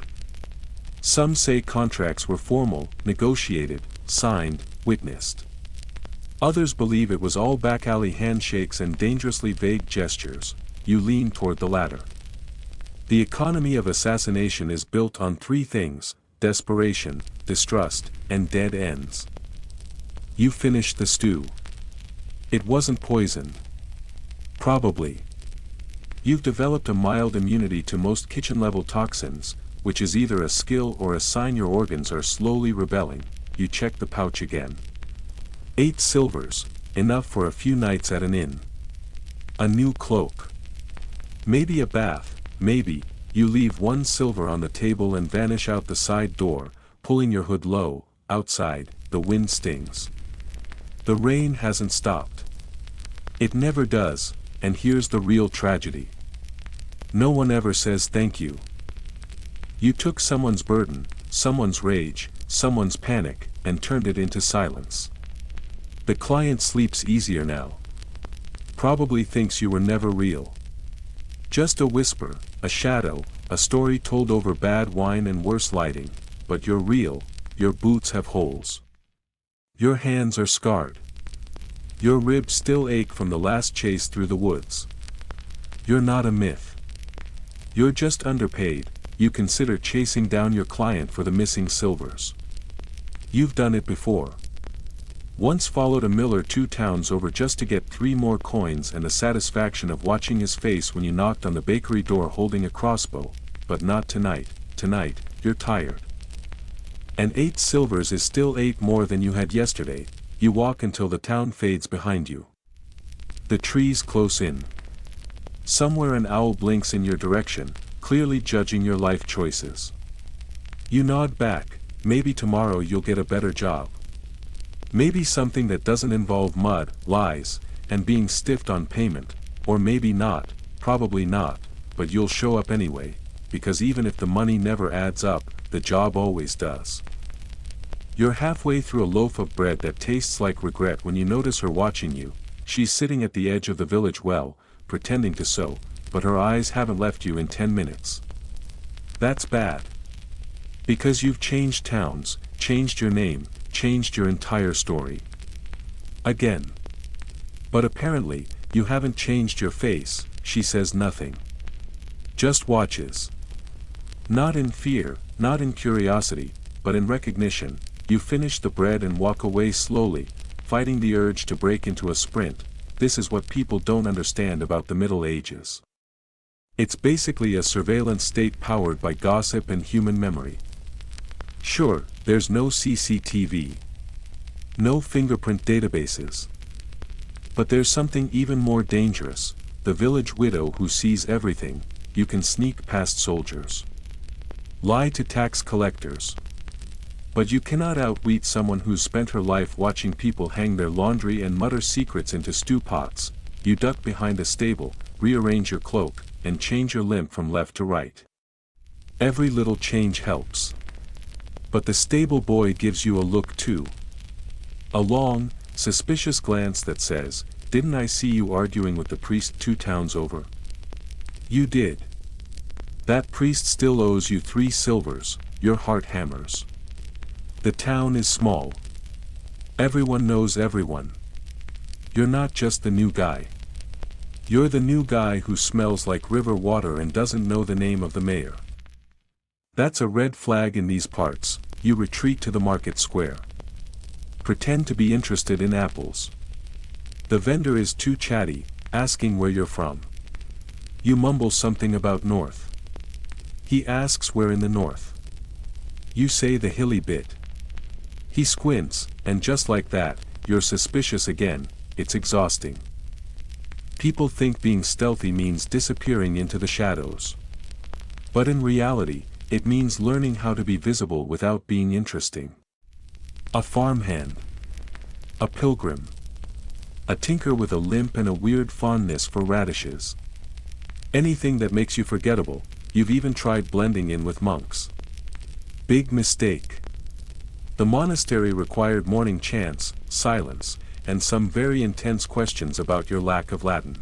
Some say contracts were formal, negotiated, signed, witnessed. Others believe it was all back-alley handshakes and dangerously vague gestures. You lean toward the latter. The economy of assassination is built on three things: desperation, distrust, and dead ends. You finish the stew. It wasn't poison. Probably. You've developed a mild immunity to most kitchen-level toxins, which is either a skill or a sign your organs are slowly rebelling. You check the pouch again. 8 silvers, enough for a few nights at an inn. A new cloak. Maybe a bath, maybe. You leave 1 silver on the table and vanish out the side door, pulling your hood low. Outside, the wind stings. The rain hasn't stopped. It never does, and here's the real tragedy. No one ever says thank you. You took someone's burden, someone's rage, someone's panic, and turned it into silence. The client sleeps easier now. Probably thinks you were never real. Just a whisper, a shadow, a story told over bad wine and worse lighting, but you're real. Your boots have holes. Your hands are scarred. Your ribs still ache from the last chase through the woods. You're not a myth. You're just underpaid. You consider chasing down your client for the missing silvers. You've done it before. Once followed a miller 2 towns over just to get 3 more coins and the satisfaction of watching his face when you knocked on the bakery door holding a crossbow. But not tonight. Tonight, you're tired. And 8 silvers is still 8 more than you had yesterday. You walk until the town fades behind you. The trees close in. Somewhere an owl blinks in your direction, clearly judging your life choices. You nod back. Maybe tomorrow you'll get a better job. Maybe something that doesn't involve mud, lies, and being stiffed on payment. Or maybe not, probably not, but you'll show up anyway, because even if the money never adds up, the job always does. You're halfway through a loaf of bread that tastes like regret when you notice her watching you. She's sitting at the edge of the village well, pretending to sew, but her eyes haven't left you in 10 minutes. That's bad. Because you've changed towns, changed your name, changed your entire story. Again. But apparently, you haven't changed your face. She says nothing. Just watches. Not in fear, not in curiosity, but in recognition. You finish the bread and walk away slowly, fighting the urge to break into a sprint. This is what people don't understand about the Middle Ages. It's basically a surveillance state powered by gossip and human memory. Sure, there's no CCTV. No fingerprint databases. But there's something even more dangerous, the village widow who sees everything. You can sneak past soldiers. Lie to tax collectors. But you cannot outwit someone who's spent her life watching people hang their laundry and mutter secrets into stew pots. You duck behind a stable, rearrange your cloak, and change your limp from left to right. Every little change helps. But the stable boy gives you a look too. A long, suspicious glance that says, "Didn't I see you arguing with the priest 2 towns over?" You did. That priest still owes you 3 silvers. Your heart hammers. The town is small. Everyone knows everyone. You're not just the new guy. You're the new guy who smells like river water and doesn't know the name of the mayor. That's a red flag in these parts. You retreat to the market square. Pretend to be interested in apples. The vendor is too chatty, asking where you're from. You mumble something about north. He asks where in the north. You say the hilly bit. He squints, and just like that, you're suspicious again. It's exhausting. People think being stealthy means disappearing into the shadows. But in reality, it means learning how to be visible without being interesting. A farmhand. A pilgrim. A tinker with a limp and a weird fondness for radishes. Anything that makes you forgettable. You've even tried blending in with monks. Big mistake. The monastery required morning chants, silence, and some very intense questions about your lack of Latin.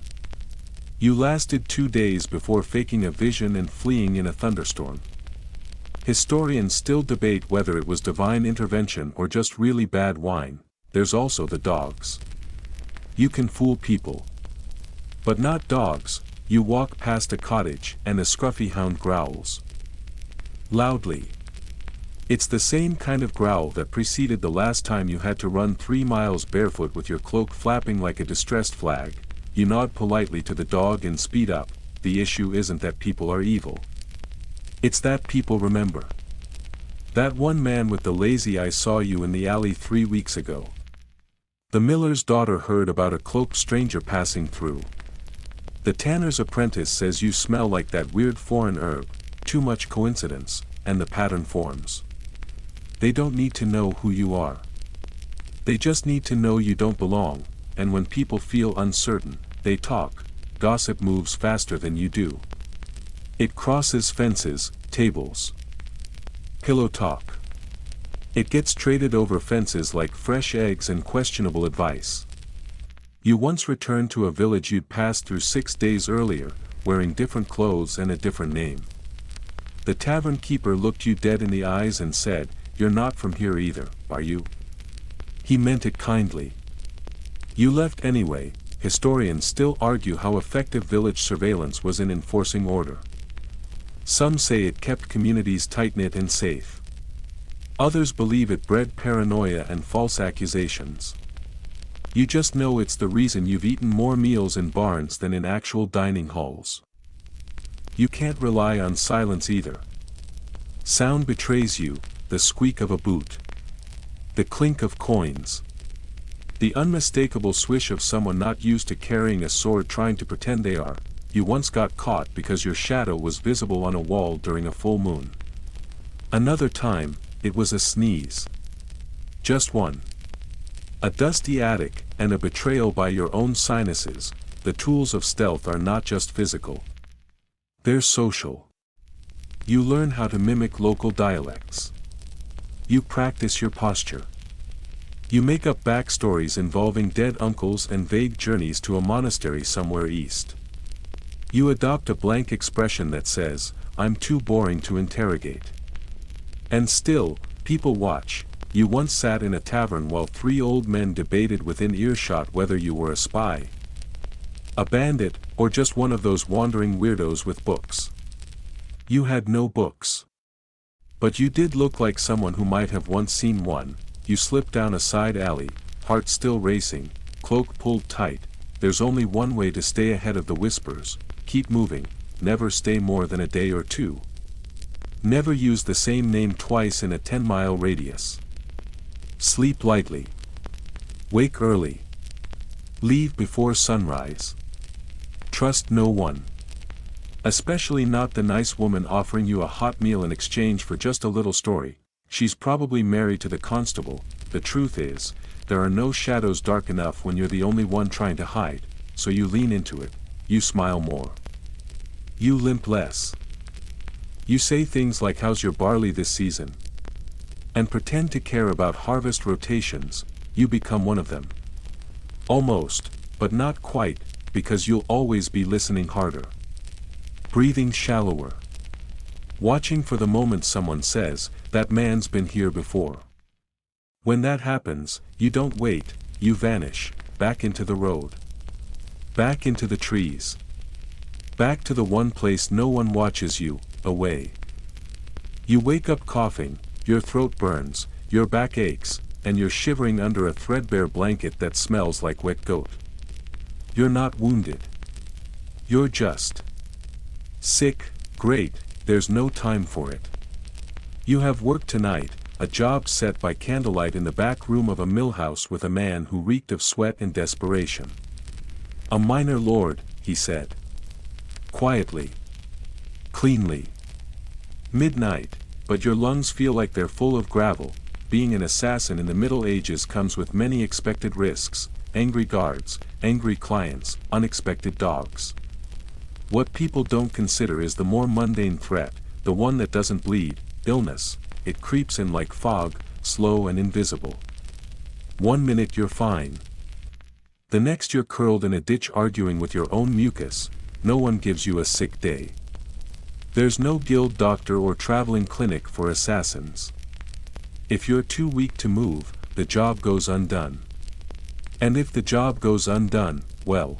You lasted 2 days before faking a vision and fleeing in a thunderstorm. Historians still debate whether it was divine intervention or just really bad wine. There's also the dogs. You can fool people. But not dogs. You walk past a cottage and a scruffy hound growls. Loudly. It's the same kind of growl that preceded the last time you had to run 3 miles barefoot with your cloak flapping like a distressed flag. You nod politely to the dog and speed up. The issue isn't that people are evil. It's that people remember. That one man with the lazy eye saw you in the alley 3 weeks ago. The miller's daughter heard about a cloaked stranger passing through. The tanner's apprentice says you smell like that weird foreign herb. Too much coincidence, and the pattern forms. They don't need to know who you are. They just need to know you don't belong, and when people feel uncertain, they talk. Gossip moves faster than you do. It crosses fences, tables. Pillow talk. It gets traded over fences like fresh eggs and questionable advice. You once returned to a village you'd passed through 6 days earlier, wearing different clothes and a different name. The tavern keeper looked you dead in the eyes and said, "You're not from here either, are you?" He meant it kindly. You left anyway. Historians still argue how effective village surveillance was in enforcing order. Some say it kept communities tight-knit and safe. Others believe it bred paranoia and false accusations. You just know it's the reason you've eaten more meals in barns than in actual dining halls. You can't rely on silence either. Sound betrays you, the squeak of a boot. The clink of coins. The unmistakable swish of someone not used to carrying a sword trying to pretend they are. You once got caught because your shadow was visible on a wall during a full moon. Another time, it was a sneeze. Just one. A dusty attic, and a betrayal by your own sinuses. The tools of stealth are not just physical. They're social. You learn how to mimic local dialects. You practice your posture. You make up backstories involving dead uncles and vague journeys to a monastery somewhere east. You adopt a blank expression that says, "I'm too boring to interrogate." And still, people watch. You once sat in a tavern while 3 old men debated within earshot whether you were a spy, a bandit, or just one of those wandering weirdos with books. You had no books. But you did look like someone who might have once seen one. You slipped down a side alley, heart still racing, cloak pulled tight. There's only one way to stay ahead of the whispers. Keep moving, never stay more than a day or 2. Never use the same name twice in a 10-mile radius. Sleep lightly. Wake early. Leave before sunrise. Trust no one. Especially not the nice woman offering you a hot meal in exchange for just a little story. She's probably married to the constable. The truth is, there are no shadows dark enough when you're the only one trying to hide, so you lean into it. You smile more. You limp less. You say things like "How's your barley this season?" and pretend to care about harvest rotations. You become one of them. Almost, but not quite, because you'll always be listening harder. Breathing shallower. Watching for the moment someone says, "That man's been here before." When that happens, you don't wait, you vanish, back into the road. Back into the trees. Back to the one place no one watches you, away. You wake up coughing, your throat burns, your back aches, and you're shivering under a threadbare blanket that smells like wet goat. You're not wounded. You're just sick. Great, there's no time for it. You have work tonight, a job set by candlelight in the back room of a mill house with a man who reeked of sweat and desperation. "A minor lord," he said. Quietly. Cleanly. Midnight, but your lungs feel like they're full of gravel. Being an assassin in the Middle Ages comes with many expected risks: angry guards, angry clients, unexpected dogs. What people don't consider is the more mundane threat, the one that doesn't bleed, illness. It creeps in like fog, slow and invisible. 1 minute you're fine. The next you're curled in a ditch arguing with your own mucus. No one gives you a sick day. There's no guild doctor or traveling clinic for assassins. If you're too weak to move, the job goes undone. And if the job goes undone, well,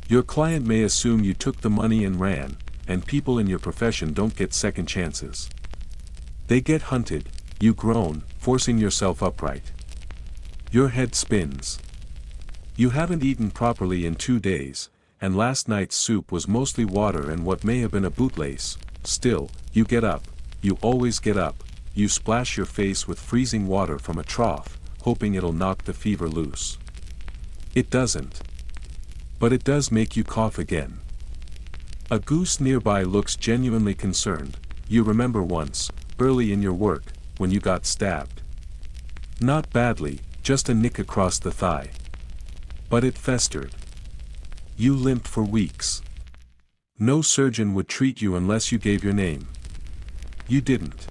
your client may assume you took the money and ran, and people in your profession don't get second chances. They get hunted, you groan, forcing yourself upright. Your head spins. You haven't eaten properly in 2 days, and last night's soup was mostly water and what may have been a bootlace. Still, you get up, you always get up, you splash your face with freezing water from a trough, hoping it'll knock the fever loose. It doesn't. But it does make you cough again. A goose nearby looks genuinely concerned. You remember once, early in your work, when you got stabbed. Not badly, just a nick across the thigh. But it festered. You limped for weeks. No surgeon would treat you unless you gave your name. You didn't.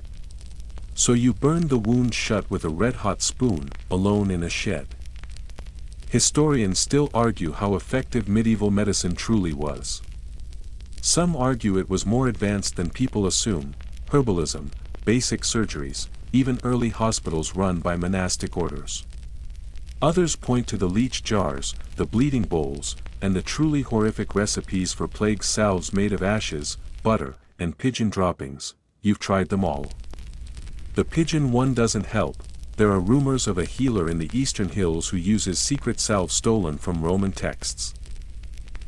So you burned the wound shut with a red-hot spoon, alone in a shed. Historians still argue how effective medieval medicine truly was. Some argue it was more advanced than people assume: herbalism, basic surgeries, even early hospitals run by monastic orders. Others point to the leech jars, the bleeding bowls, and the truly horrific recipes for plague salves made of ashes, butter, and pigeon droppings. You've tried them all. The pigeon one doesn't help. There are rumors of a healer in the eastern hills who uses secret salve stolen from Roman texts.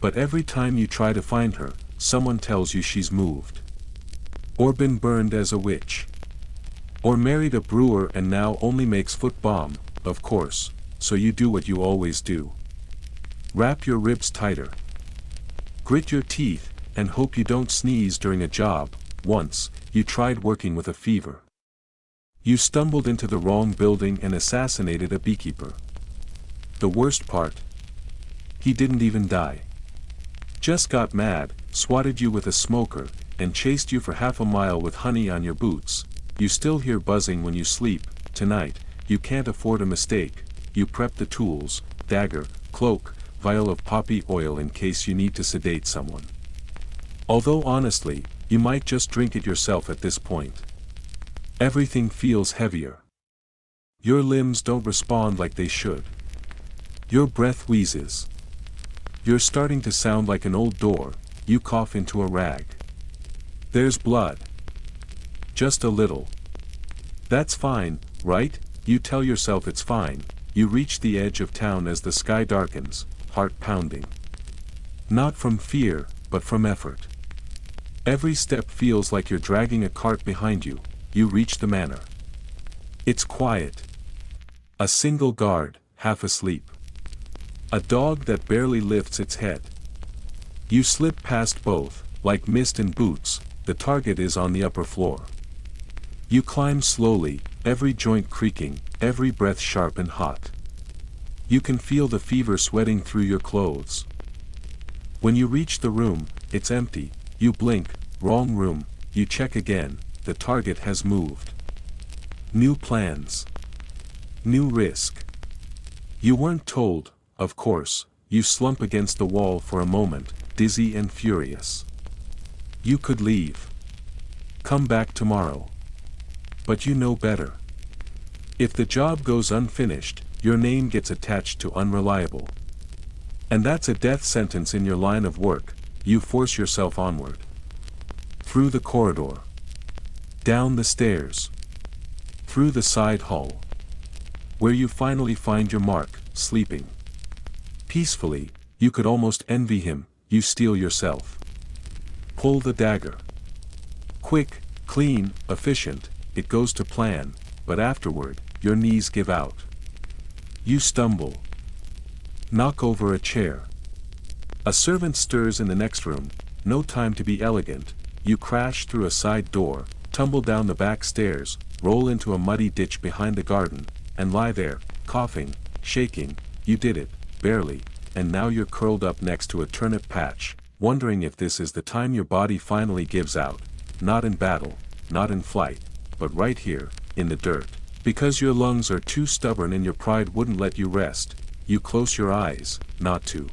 But every time you try to find her, someone tells you she's moved. Or been burned as a witch. Or married a brewer and now only makes foot balm, of course, so you do what you always do. Wrap your ribs tighter. Grit your teeth, and hope you don't sneeze during a job. Once, you tried working with a fever. You stumbled into the wrong building and assassinated a beekeeper. The worst part? He didn't even die. Just got mad, swatted you with a smoker, and chased you for half a mile with honey on your boots. You still hear buzzing when you sleep. Tonight, you can't afford a mistake. You prep the tools: dagger, cloak, vial of poppy oil in case you need to sedate someone. Although honestly, you might just drink it yourself at this point. Everything feels heavier. Your limbs don't respond like they should. Your breath wheezes. You're starting to sound like an old door. You cough into a rag. There's blood. Just a little. That's fine, right? You tell yourself it's fine. You reach the edge of town as the sky darkens, heart pounding. Not from fear, but from effort. Every step feels like you're dragging a cart behind you. You reach the manor. It's quiet. A single guard, half asleep. A dog that barely lifts its head. You slip past both, like mist in boots. The target is on the upper floor. You climb slowly, every joint creaking, every breath sharp and hot. You can feel the fever sweating through your clothes. When you reach the room, it's empty. You blink, wrong room. You check again. The target has moved. New plans. New risk. You weren't told, of course. You slump against the wall for a moment, dizzy and furious. You could leave. Come back tomorrow. But you know better. If the job goes unfinished, your name gets attached to unreliable. And that's a death sentence in your line of work. You force yourself onward. Through the corridor. Down the stairs. Through the side hall. Where you finally find your mark, sleeping. Peacefully, you could almost envy him. You steel yourself. Pull the dagger. Quick, clean, efficient, it goes to plan, but afterward, your knees give out. You stumble. Knock over a chair. A servant stirs in the next room. No time to be elegant. You crash through a side door, tumble down the back stairs, roll into a muddy ditch behind the garden, and lie there, coughing, shaking. You did it, barely, and now you're curled up next to a turnip patch, wondering if this is the time your body finally gives out, not in battle, not in flight, but right here, in the dirt. Because your lungs are too stubborn and your pride wouldn't let you rest, you close your eyes, not to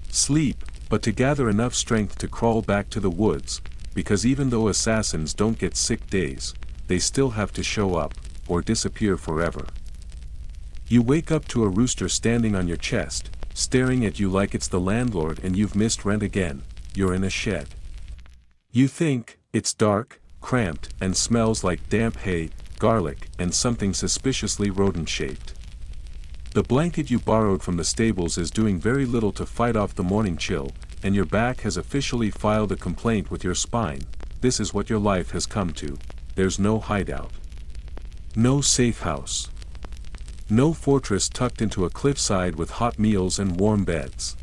sleep, but to gather enough strength to crawl back to the woods, because even though assassins don't get sick days, they still have to show up, or disappear forever. You wake up to a rooster standing on your chest, staring at you like it's the landlord and you've missed rent again. You're in a shed. You think, it's dark, cramped, and smells like damp hay, garlic, and something suspiciously rodent-shaped. The blanket you borrowed from the stables is doing very little to fight off the morning chill, and your back has officially filed a complaint with your spine. This is what your life has come to. There's no hideout. No safe house. No fortress tucked into a cliffside with hot meals and warm beds.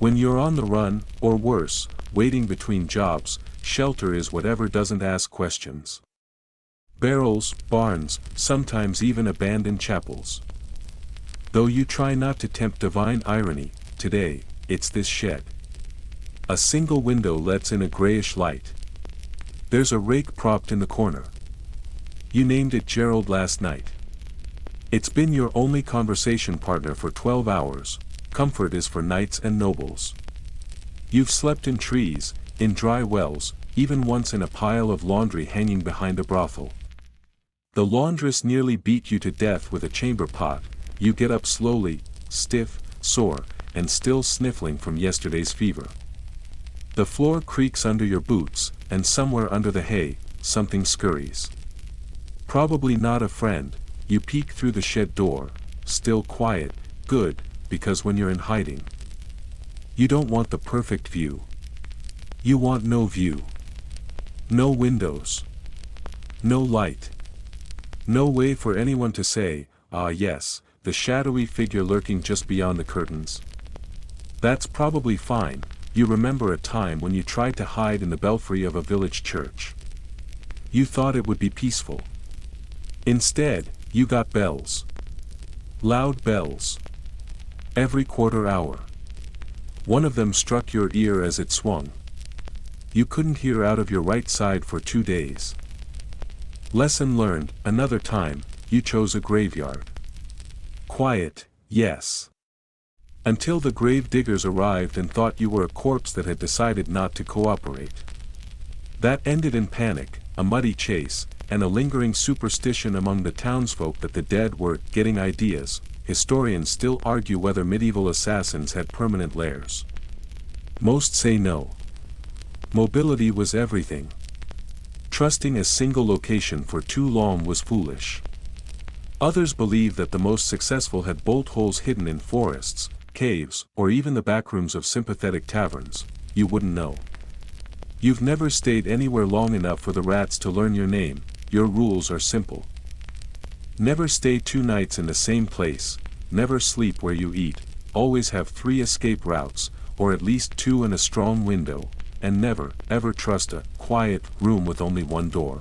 When you're on the run, or worse, waiting between jobs, shelter is whatever doesn't ask questions. Barrels, barns, sometimes even abandoned chapels. Though you try not to tempt divine irony, today, it's this shed. A single window lets in a grayish light. There's a rake propped in the corner. You named it Gerald last night. It's been your only conversation partner for 12 hours, comfort is for knights and nobles. You've slept in trees, in dry wells, even once in a pile of laundry hanging behind a brothel. The laundress nearly beat you to death with a chamber pot. You get up slowly, stiff, sore, and still sniffling from yesterday's fever. The floor creaks under your boots, and somewhere under the hay, something scurries. Probably not a friend. You peek through the shed door, still quiet, good, because when you're in hiding, you don't want the perfect view. You want no view. No windows. No light. No way for anyone to say, ah yes, the shadowy figure lurking just beyond the curtains. That's probably fine. You remember a time when you tried to hide in the belfry of a village church. You thought it would be peaceful. Instead, you got bells. Loud bells. Every quarter hour. One of them struck your ear as it swung. You couldn't hear out of your right side for 2 days. Lesson learned. Another time, you chose a graveyard. Quiet, yes. Until the grave diggers arrived and thought you were a corpse that had decided not to cooperate. That ended in panic, a muddy chase, and a lingering superstition among the townsfolk that the dead were getting ideas. Historians still argue whether medieval assassins had permanent lairs. Most say no. Mobility was everything. Trusting a single location for too long was foolish. Others believe that the most successful had bolt holes hidden in forests, caves, or even the backrooms of sympathetic taverns. You wouldn't know. You've never stayed anywhere long enough for the rats to learn your name. Your rules are simple. Never stay 2 nights in the same place, never sleep where you eat, always have 3 escape routes, or at least 2 and a strong window, and never, ever trust a quiet room with only 1 door.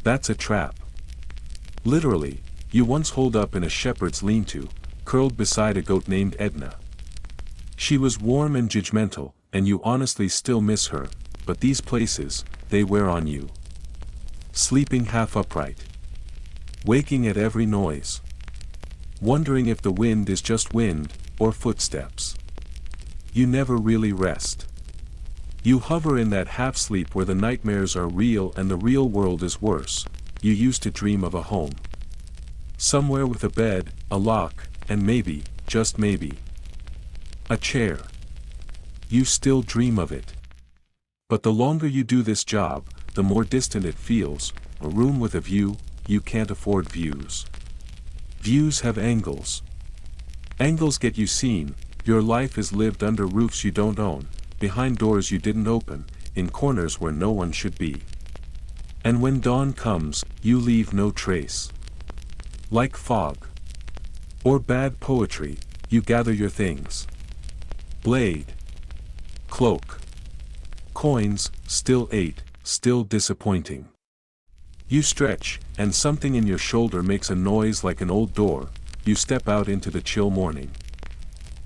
That's a trap. Literally, you once holed up in a shepherd's lean-to, curled beside a goat named Edna. She was warm and judgmental, and you honestly still miss her, but these places, they wear on you. Sleeping half upright. Waking at every noise. Wondering if the wind is just wind, or footsteps. You never really rest. You hover in that half-sleep where the nightmares are real and the real world is worse. You used to dream of a home. Somewhere with a bed, a lock, and maybe, just maybe, a chair. You still dream of it. But the longer you do this job, the more distant it feels. A room with a view, you can't afford views. Views have angles. Angles get you seen. Your life is lived under roofs you don't own, behind doors you didn't open, in corners where no one should be. And when dawn comes, you leave no trace. Like fog. Or bad poetry, you gather your things. Blade. Cloak. Coins, still 8, still disappointing. You stretch, and something in your shoulder makes a noise like an old door. You step out into the chill morning.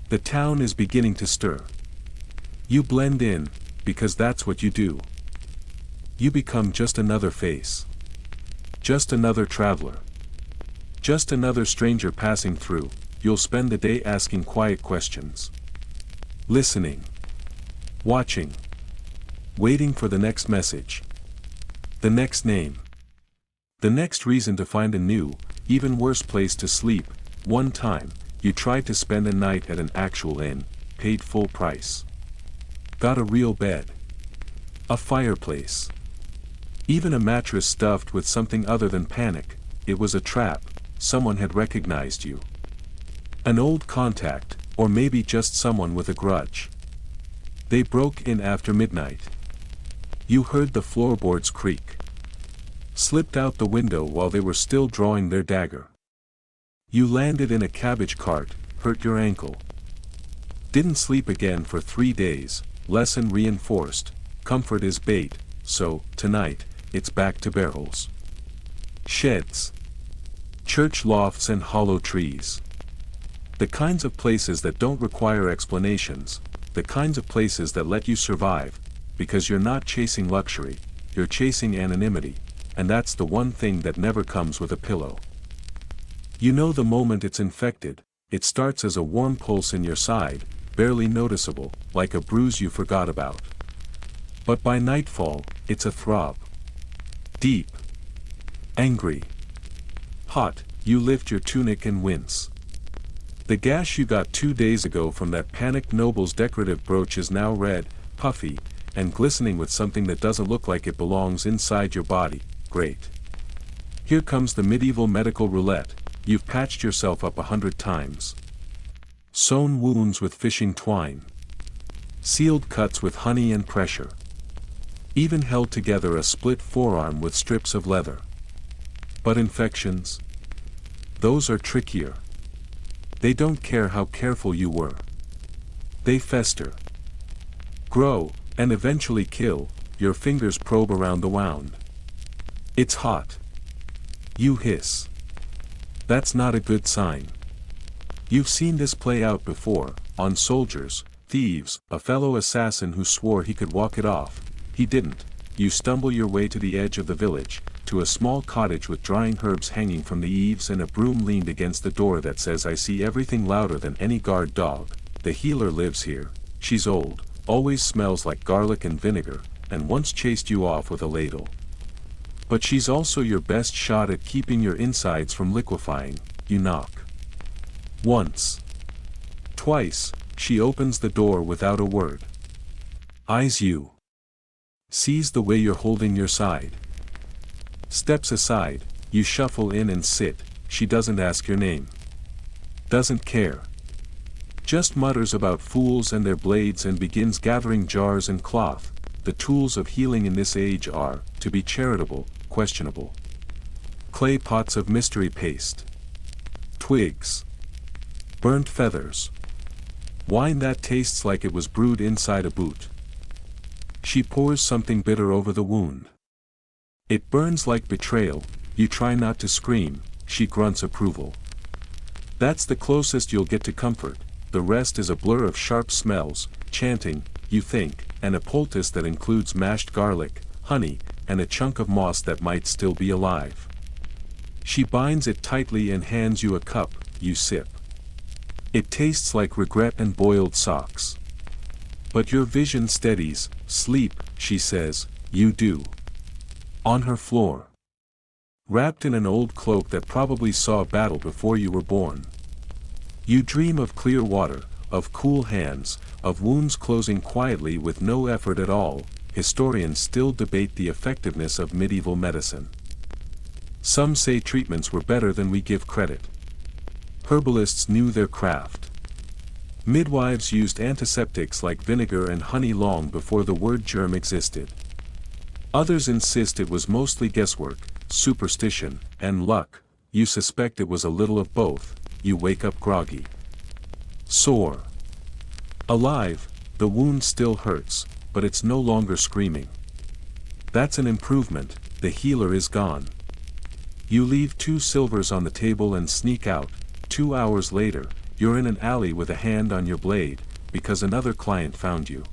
The town is beginning to stir. You blend in, because that's what you do. You become just another face. Just another traveler. Just another stranger passing through. You'll spend the day asking quiet questions. Listening. Watching. Waiting for the next message. The next name. The next reason to find a new, even worse place to sleep. One time, you tried to spend a night at an actual inn, paid full price. Got a real bed. A fireplace. Even a mattress stuffed with something other than panic. It was a trap. Someone had recognized you. An old contact, or maybe just someone with a grudge. They broke in after midnight. You heard the floorboards creak. Slipped out the window while they were still drawing their dagger. You landed in a cabbage cart, hurt your ankle. Didn't sleep again for 3 days, lesson reinforced, comfort is bait, so, tonight, it's back to barrels. Sheds. Church lofts and hollow trees. The kinds of places that don't require explanations, the kinds of places that let you survive, because you're not chasing luxury, you're chasing anonymity, and that's the one thing that never comes with a pillow. You know the moment it's infected, it starts as a warm pulse in your side, barely noticeable, like a bruise you forgot about. But by nightfall, it's a throb. Deep. Angry. Hot, you lift your tunic and wince. The gash you got 2 days ago from that panicked noble's decorative brooch is now red, puffy, and glistening with something that doesn't look like it belongs inside your body. Great. Here comes the medieval medical roulette. You've patched yourself up 100 times. Sewn wounds with fishing twine. Sealed cuts with honey and pressure. Even held together a split forearm with strips of leather. But infections? Those are trickier. They don't care how careful you were. They fester. Grow, and eventually kill. Your fingers probe around the wound. It's hot. You hiss. That's not a good sign. You've seen this play out before, on soldiers, thieves, a fellow assassin who swore he could walk it off. He didn't. You stumble your way to the edge of the village, to a small cottage with drying herbs hanging from the eaves and a broom leaned against the door that says I see everything louder than any guard dog. The healer lives here. She's old, always smells like garlic and vinegar, and once chased you off with a ladle. But she's also your best shot at keeping your insides from liquefying. You knock. Once. Twice, she opens the door without a word. Eyes you. Sees the way you're holding your side. Steps aside, you shuffle in and sit. She doesn't ask your name. Doesn't care. Just mutters about fools and their blades and begins gathering jars and cloth. The tools of healing in this age are, to be charitable, questionable. Clay pots of mystery paste. Twigs. Burnt feathers. Wine that tastes like it was brewed inside a boot. She pours something bitter over the wound. It burns like betrayal. You try not to scream. She grunts approval. That's the closest you'll get to comfort. The rest is a blur of sharp smells, chanting, you think, and a poultice that includes mashed garlic, honey, and a chunk of moss that might still be alive. She binds it tightly and hands you a cup. You sip. It tastes like regret and boiled socks. But your vision steadies. Sleep, she says. You do. On her floor. Wrapped in an old cloak that probably saw a battle before you were born. You dream of clear water, of cool hands, of wounds closing quietly with no effort at all. Historians still debate the effectiveness of medieval medicine. Some say treatments were better than we give credit. Herbalists knew their craft. Midwives used antiseptics like vinegar and honey long before the word germ existed. Others insist it was mostly guesswork, superstition, and luck. You suspect it was a little of both. You wake up groggy. Sore. Alive, the wound still hurts, but it's no longer screaming. That's an improvement. The healer is gone. You leave 2 silvers on the table and sneak out. 2 hours later, you're in an alley with a hand on your blade, because another client found you.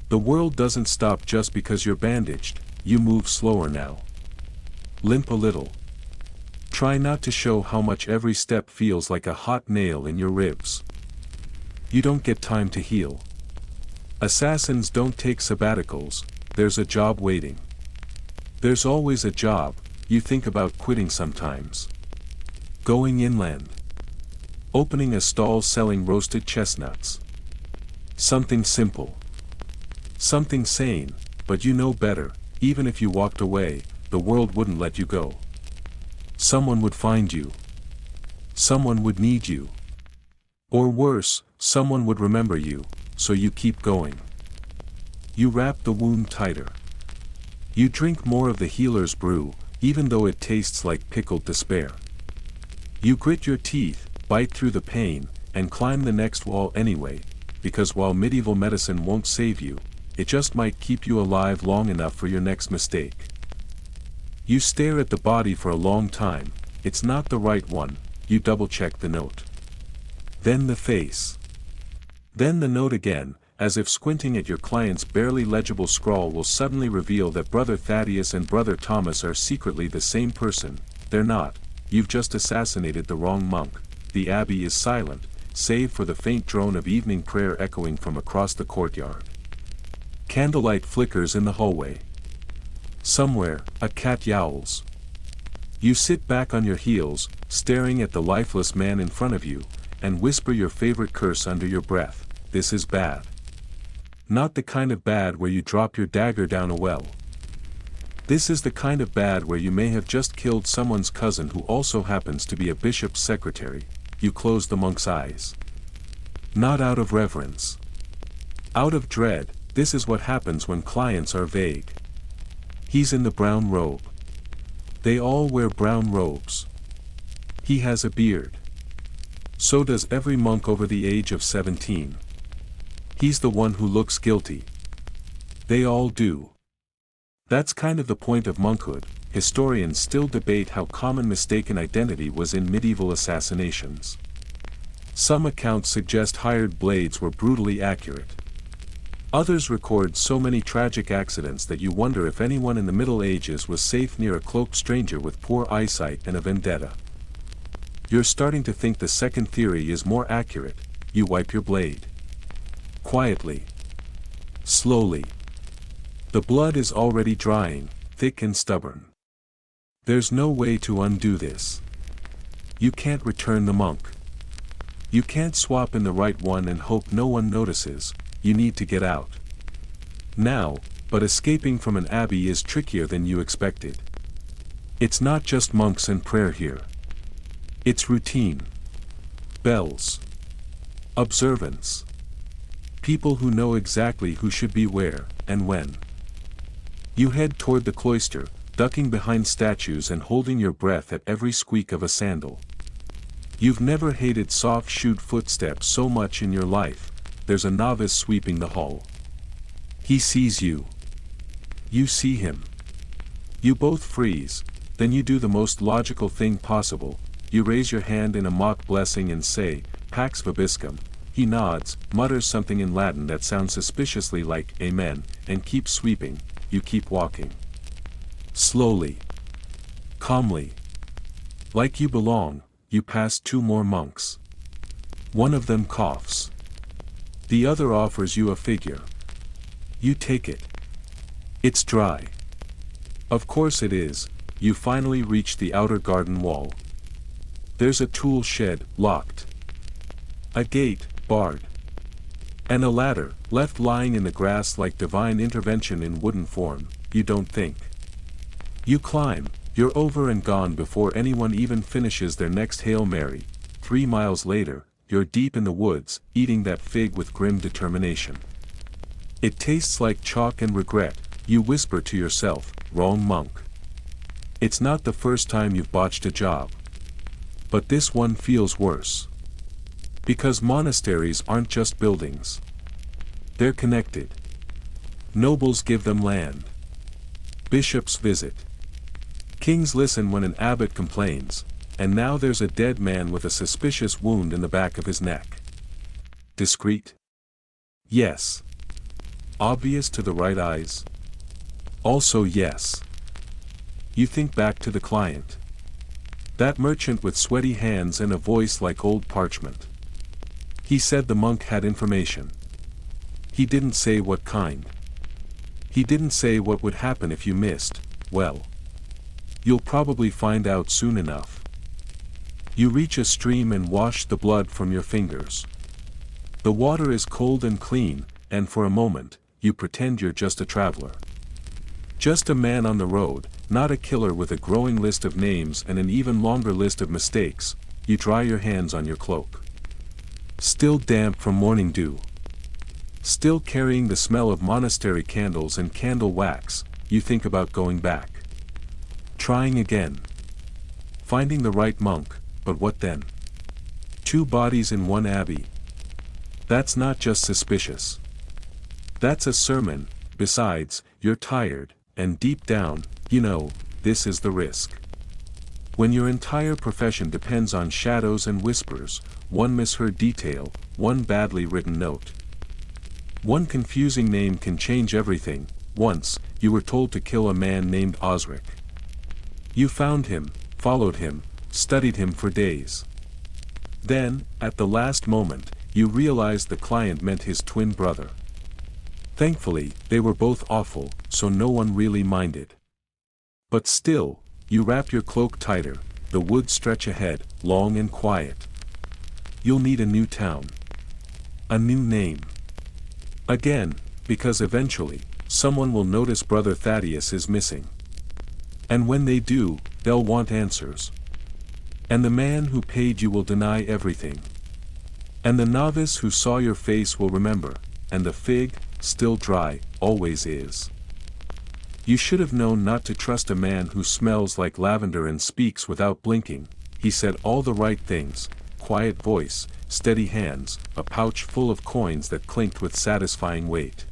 The world doesn't stop just because you're bandaged, you move slower now. Limp a little. Try not to show how much every step feels like a hot nail in your ribs. You don't get time to heal. Assassins don't take sabbaticals, there's a job waiting. There's always a job, you think about quitting sometimes. Going inland. Opening a stall selling roasted chestnuts. Something simple. Something sane, but you know better, even if you walked away, the world wouldn't let you go. Someone would find you. Someone would need you. Or worse, someone would remember you, so you keep going. You wrap the wound tighter. You drink more of the healer's brew, even though it tastes like pickled despair. You grit your teeth, bite through the pain, and climb the next wall anyway, because while medieval medicine won't save you, it just might keep you alive long enough for your next mistake. You stare at the body for a long time, it's not the right one, you double-check the note. Then the face. Then the note again, as if squinting at your client's barely legible scrawl will suddenly reveal that Brother Thaddeus and Brother Thomas are secretly the same person. They're not, you've just assassinated the wrong monk. The abbey is silent, save for the faint drone of evening prayer echoing from across the courtyard. Candlelight flickers in the hallway. Somewhere, a cat yowls. You sit back on your heels, staring at the lifeless man in front of you, and whisper your favorite curse under your breath. This is bad. Not the kind of bad where you drop your dagger down a well. This is the kind of bad where you may have just killed someone's cousin who also happens to be a bishop's secretary. You close the monk's eyes. Not out of reverence. Out of dread. This is what happens when clients are vague. He's in the brown robe. They all wear brown robes. He has a beard. So does every monk over the age of 17. He's the one who looks guilty. They all do. That's kind of the point of monkhood. Historians still debate how common mistaken identity was in medieval assassinations. Some accounts suggest hired blades were brutally accurate. Others record so many tragic accidents that you wonder if anyone in the Middle Ages was safe near a cloaked stranger with poor eyesight and a vendetta. You're starting to think the second theory is more accurate. You wipe your blade. Quietly. Slowly. The blood is already drying, thick and stubborn. There's no way to undo this. You can't return the monk. You can't swap in the right one and hope no one notices. You need to get out. Now, but escaping from an abbey is trickier than you expected. It's not just monks and prayer here. It's routine. Bells. Observance. People who know exactly who should be where, and when. You head toward the cloister, ducking behind statues and holding your breath at every squeak of a sandal. You've never hated soft-shoed footsteps so much in your life. There's a novice sweeping the hall. He sees you. You see him. You both freeze, then you do the most logical thing possible. You raise your hand in a mock blessing and say, Pax Vobiscum. He nods, mutters something in Latin that sounds suspiciously like Amen, and keeps sweeping. You keep walking. Slowly. Calmly. Like you belong, you pass two more monks. One of them coughs. The other offers you a figure. You take it. It's dry. Of course it is. You finally reach the outer garden wall. There's a tool shed, locked. A gate, barred. And a ladder, left lying in the grass like divine intervention in wooden form. You don't think. You climb. You're over and gone before anyone even finishes their next Hail Mary. 3 miles later, you're deep in the woods, eating that fig with grim determination. It tastes like chalk and regret. You whisper to yourself, wrong monk. It's not the first time you've botched a job. But this one feels worse. Because monasteries aren't just buildings. They're connected. Nobles give them land. Bishops visit. Kings listen when an abbot complains, and now there's a dead man with a suspicious wound in the back of his neck. Discreet? Yes. Obvious to the right eyes? Also yes. You think back to the client. That merchant with sweaty hands and a voice like old parchment. He said the monk had information. He didn't say what kind. He didn't say what would happen if you missed. Well, you'll probably find out soon enough. You reach a stream and wash the blood from your fingers. The water is cold and clean, and for a moment, you pretend you're just a traveler. Just a man on the road, not a killer with a growing list of names and an even longer list of mistakes. You dry your hands on your cloak. Still damp from morning dew. Still carrying the smell of monastery candles and candle wax, you think about going back. Trying again. Finding the right monk, but what then? 2 bodies in one abbey. That's not just suspicious. That's a sermon. Besides, you're tired, and deep down, you know, this is the risk. When your entire profession depends on shadows and whispers, one misheard detail, one badly written note. One confusing name can change everything. Once, you were told to kill a man named Osric. You found him, followed him, studied him for days. Then, at the last moment, you realized the client meant his twin brother. Thankfully, they were both awful, so no one really minded. But still, you wrap your cloak tighter, the woods stretch ahead, long and quiet. You'll need a new town. A new name. Again, because eventually, someone will notice Brother Thaddeus is missing. And when they do, they'll want answers. And the man who paid you will deny everything. And the novice who saw your face will remember, and the fig, still dry, always is. You should have known not to trust a man who smells like lavender and speaks without blinking. He said all the right things, quiet voice, steady hands, a pouch full of coins that clinked with satisfying weight.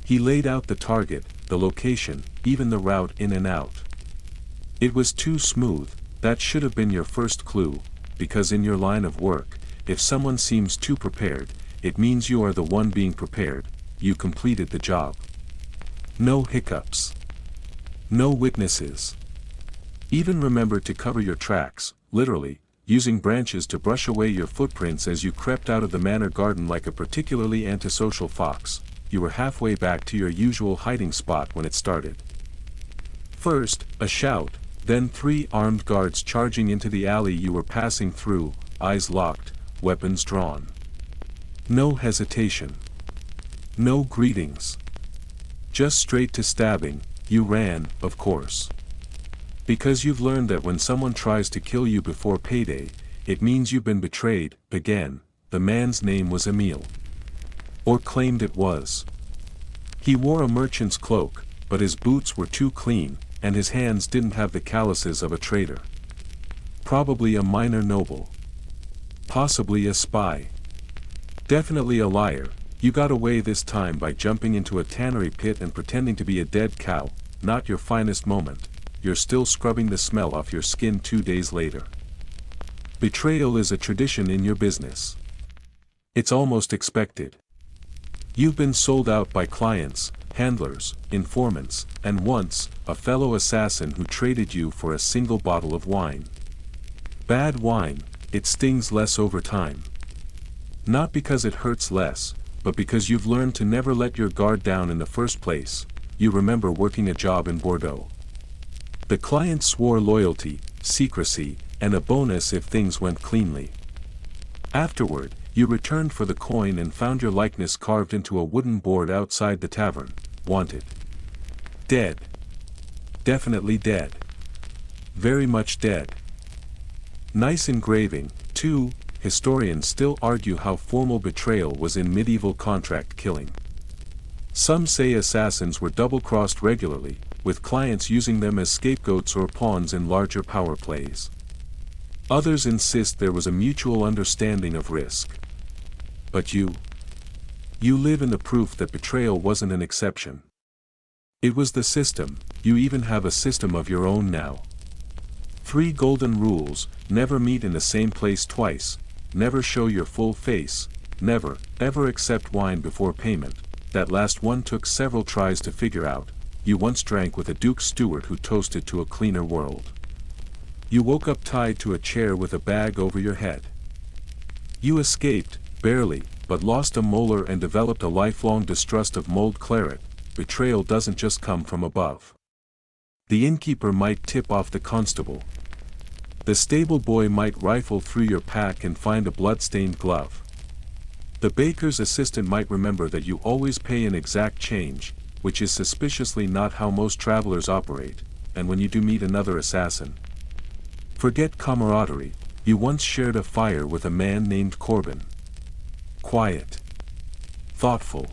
He laid out the target, the location, even the route in and out. It was too smooth. That should have been your first clue, because in your line of work, if someone seems too prepared, it means you are the one being prepared. You completed the job. No hiccups. No witnesses. Even remember to cover your tracks, literally, using branches to brush away your footprints as you crept out of the manor garden like a particularly antisocial fox. You were halfway back to your usual hiding spot when it started. First, a shout, then 3 armed guards charging into the alley you were passing through, eyes locked, weapons drawn. No hesitation. No greetings. Just straight to stabbing. You ran, of course. Because you've learned that when someone tries to kill you before payday, it means you've been betrayed. Again, the man's name was Emile. Or claimed it was. He wore a merchant's cloak, but his boots were too clean, and his hands didn't have the calluses of a traitor. Probably a minor noble. Possibly a spy. Definitely a liar. You got away this time by jumping into a tannery pit and pretending to be a dead cow. Not your finest moment. You're still scrubbing the smell off your skin 2 days later. Betrayal is a tradition in your business. It's almost expected. You've been sold out by clients, handlers, informants, and once, a fellow assassin who traded you for a single bottle of wine. Bad wine, it stings less over time. Not because it hurts less, but because you've learned to never let your guard down in the first place. You remember working a job in Bordeaux. The client swore loyalty, secrecy, and a bonus if things went cleanly. Afterward, you returned for the coin and found your likeness carved into a wooden board outside the tavern. Wanted. Dead. Definitely dead. Very much dead. Nice engraving, too. Historians still argue how formal betrayal was in medieval contract killing. Some say assassins were double-crossed regularly, with clients using them as scapegoats or pawns in larger power plays. Others insist there was a mutual understanding of risk. But you live in the proof that betrayal wasn't an exception. It was the system. You even have a system of your own now. 3 golden rules: never meet in the same place twice, never show your full face, never, ever accept wine before payment. that last one took several tries to figure out. You once drank with a Duke Stewart who toasted to a cleaner world. You woke up tied to a chair with a bag over your head. You escaped, barely, but lost a molar and developed a lifelong distrust of mulled claret. Betrayal doesn't just come from above. The innkeeper might tip off the constable. The stable boy might rifle through your pack and find a blood-stained glove. The baker's assistant might remember that you always pay an exact change, which is suspiciously not how most travelers operate, and when you do meet another assassin. Forget camaraderie, you once shared a fire with a man named Corbin. Quiet. Thoughtful.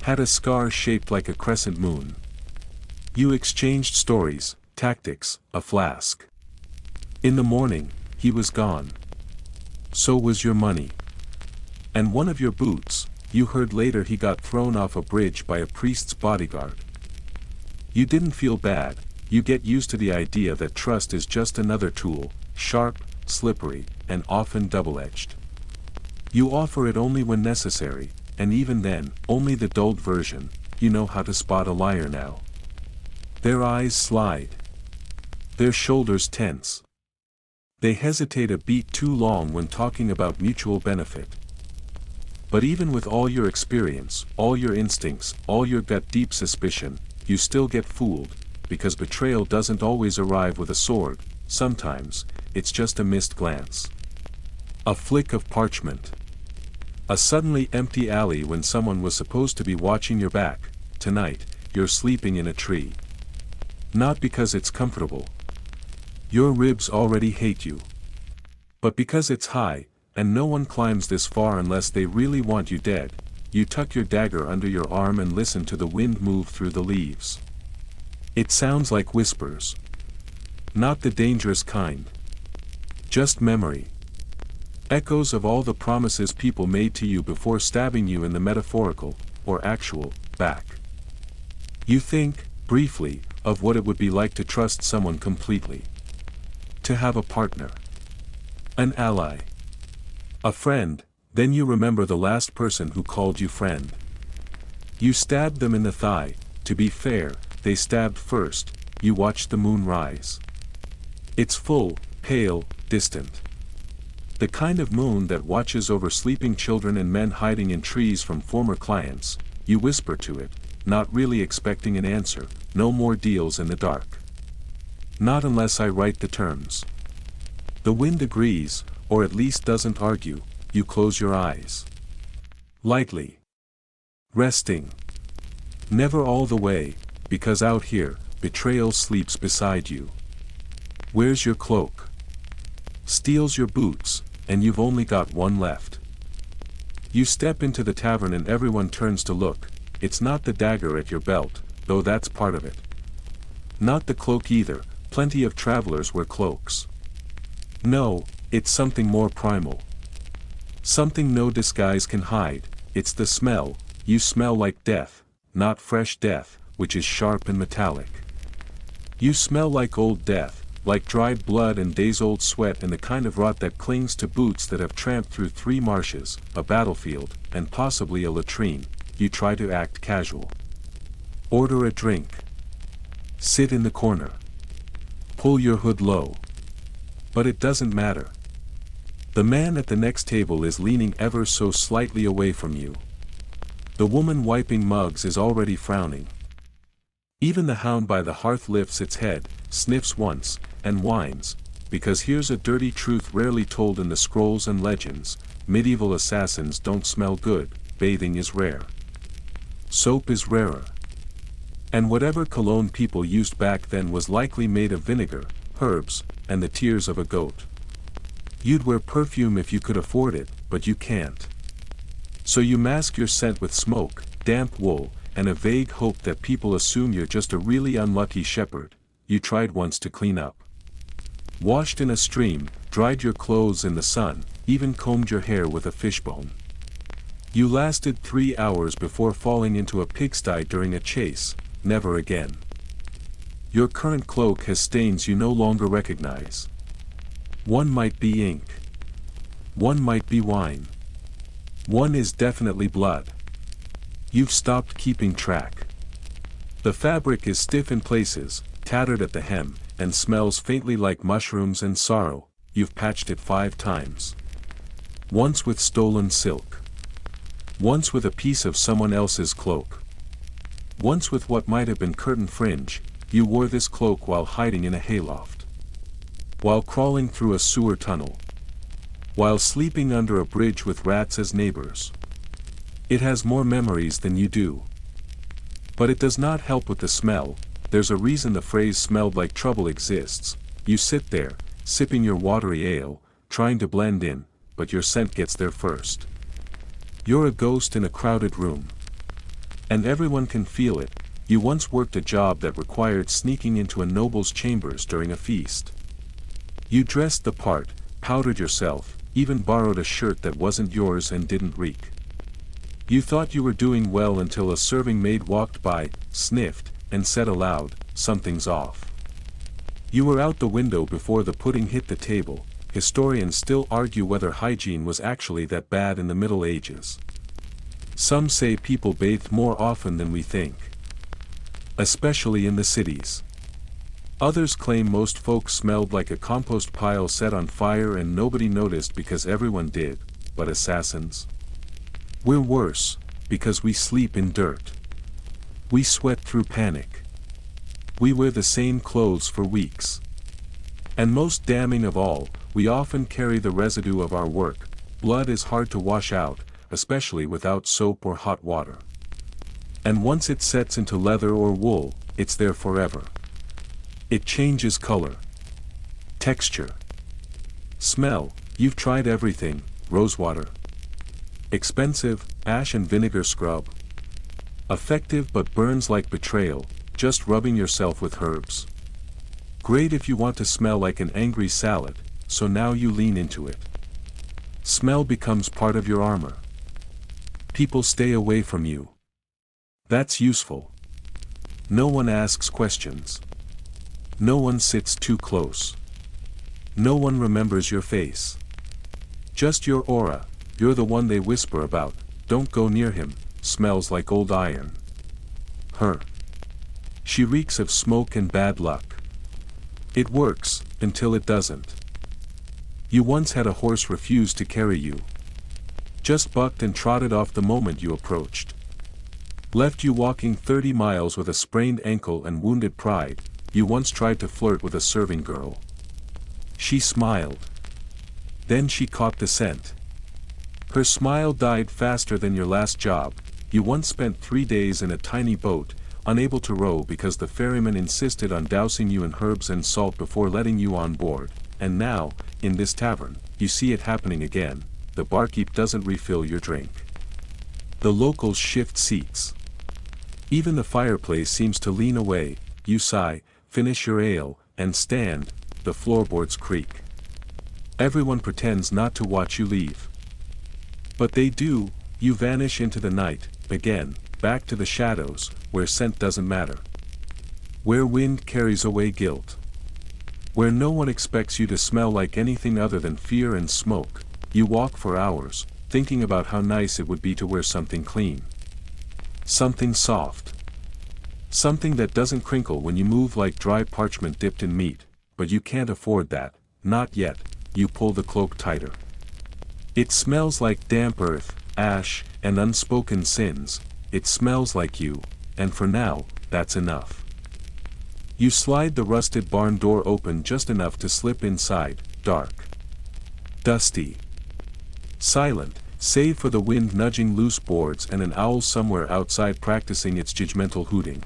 Had a scar shaped like a crescent moon. You exchanged stories, tactics, a flask. In the morning, he was gone. So was your money. And one of your boots. You heard later he got thrown off a bridge by a priest's bodyguard. You didn't feel bad, you get used to the idea that trust is just another tool, sharp, slippery, and often double-edged. You offer it only when necessary, and even then, only the dulled version. You know how to spot a liar now. Their eyes slide. Their shoulders tense. They hesitate a beat too long when talking about mutual benefit. But even with all your experience, all your instincts, all your gut-deep suspicion, you still get fooled, because betrayal doesn't always arrive with a sword. Sometimes, it's just a missed glance. A flick of parchment. A suddenly empty alley when someone was supposed to be watching your back. Tonight, you're sleeping in a tree. Not because it's comfortable. Your ribs already hate you. But because it's high, and no one climbs this far unless they really want you dead. You tuck your dagger under your arm and listen to the wind move through the leaves. It sounds like whispers. Not the dangerous kind. Just memory. Echoes of all the promises people made to you before stabbing you in the metaphorical, or actual, back. You think, briefly, of what it would be like to trust someone completely. To have a partner. An ally. A friend, then you remember the last person who called you friend. You stabbed them in the thigh. To be fair, they stabbed first. You watched the moon rise. It's full, pale, distant. The kind of moon that watches over sleeping children and men hiding in trees from former clients. You whisper to it, not really expecting an answer. No more deals in the dark. Not unless I write the terms. The wind agrees, or at least doesn't argue. You close your eyes. Lightly. Resting. Never all the way, because out here, betrayal sleeps beside you. Wears your cloak. Steals your boots, and you've only got one left. You step into the tavern and everyone turns to look. It's not the dagger at your belt, though that's part of it. Not the cloak either. Plenty of travelers wear cloaks. No, it's something more primal. Something no disguise can hide. It's the smell. You smell like death, not fresh death, which is sharp and metallic. You smell like old death, like dried blood and days-old sweat and the kind of rot that clings to boots that have tramped through 3 marshes, a battlefield, and possibly a latrine. You try to act casual. Order a drink. Sit in the corner. Pull your hood low. But it doesn't matter. The man at the next table is leaning ever so slightly away from you. The woman wiping mugs is already frowning. Even the hound by the hearth lifts its head, sniffs once, and whines, because here's a dirty truth rarely told in the scrolls and legends. Medieval assassins don't smell good, bathing is rare. Soap is rarer. And whatever cologne people used back then was likely made of vinegar, herbs, and the tears of a goat. You'd wear perfume if you could afford it, but you can't. So you mask your scent with smoke, damp wool, and a vague hope that people assume you're just a really unlucky shepherd. You tried once to clean up. Washed in a stream, dried your clothes in the sun, even combed your hair with a fishbone. You lasted 3 hours before falling into a pigsty during a chase. Never again. Your current cloak has stains you no longer recognize. One might be ink. One might be wine. One is definitely blood. You've stopped keeping track. The fabric is stiff in places, tattered at the hem, and smells faintly like mushrooms and sorrow. You've patched it 5 times. Once with stolen silk. Once with a piece of someone else's cloak. Once with what might have been curtain fringe. You wore this cloak while hiding in a hayloft. While crawling through a sewer tunnel. While sleeping under a bridge with rats as neighbors. It has more memories than you do. But it does not help with the smell. There's a reason the phrase "smelled like trouble" exists. You sit there, sipping your watery ale, trying to blend in, but your scent gets there first. You're a ghost in a crowded room. And everyone can feel it. You once worked a job that required sneaking into a noble's chambers during a feast. You dressed the part, powdered yourself, even borrowed a shirt that wasn't yours and didn't reek. You thought you were doing well until a serving maid walked by, sniffed, and said aloud, "Something's off." You were out the window before the pudding hit the table. Historians still argue whether hygiene was actually that bad in the Middle Ages. Some say people bathed more often than we think. Especially in the cities. Others claim most folks smelled like a compost pile set on fire and nobody noticed because everyone did. But assassins? We're worse, because we sleep in dirt. We sweat through panic. We wear the same clothes for weeks. And most damning of all, we often carry the residue of our work. Blood is hard to wash out, especially without soap or hot water. And once it sets into leather or wool, it's there forever. It changes color, texture, smell. You've tried everything: rosewater, expensive, ash and vinegar scrub. Effective but burns like betrayal, just rubbing yourself with herbs. Great if you want to smell like an angry salad, so now you lean into it. Smell becomes part of your armor. People stay away from you. That's useful. No one asks questions. No one sits too close. No one remembers your face. Just your aura. You're the one they whisper about. Don't go near him. Smells like old iron. Her. She reeks of smoke and bad luck. It works, until it doesn't. You once had a horse refuse to carry you. Just bucked and trotted off the moment you approached. Left you walking 30 miles with a sprained ankle and wounded pride. You once tried to flirt with a serving girl. She smiled. Then she caught the scent. Her smile died faster than your last job. You once spent 3 days in a tiny boat, unable to row because the ferryman insisted on dousing you in herbs and salt before letting you on board. And now, in this tavern, you see it happening again. The barkeep doesn't refill your drink. The locals shift seats. Even the fireplace seems to lean away. You sigh, finish your ale, and stand. The floorboards creak. Everyone pretends not to watch you leave. But they do. You vanish into the night, again, back to the shadows, where scent doesn't matter. Where wind carries away guilt. Where no one expects you to smell like anything other than fear and smoke. You walk for hours, thinking about how nice it would be to wear something clean. Something soft. Something that doesn't crinkle when you move like dry parchment dipped in meat. But you can't afford that, not yet. You pull the cloak tighter. It smells like damp earth, ash, and unspoken sins. It smells like you, and for now, that's enough. You slide the rusted barn door open just enough to slip inside, dark. Dusty. Silent, save for the wind nudging loose boards and an owl somewhere outside practicing its judgmental hooting.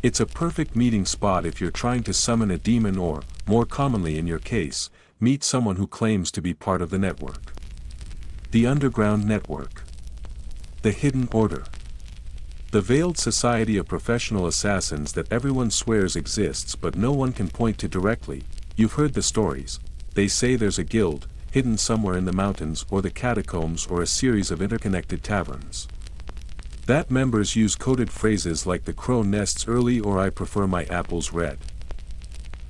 It's a perfect meeting spot if you're trying to summon a demon or, more commonly in your case, meet someone who claims to be part of the network. The underground network. The hidden order. The veiled society of professional assassins that everyone swears exists but no one can point to directly. You've heard the stories. They say there's a guild, hidden somewhere in the mountains or the catacombs or a series of interconnected taverns. That members use coded phrases like "the crow nests early" or "I prefer my apples red."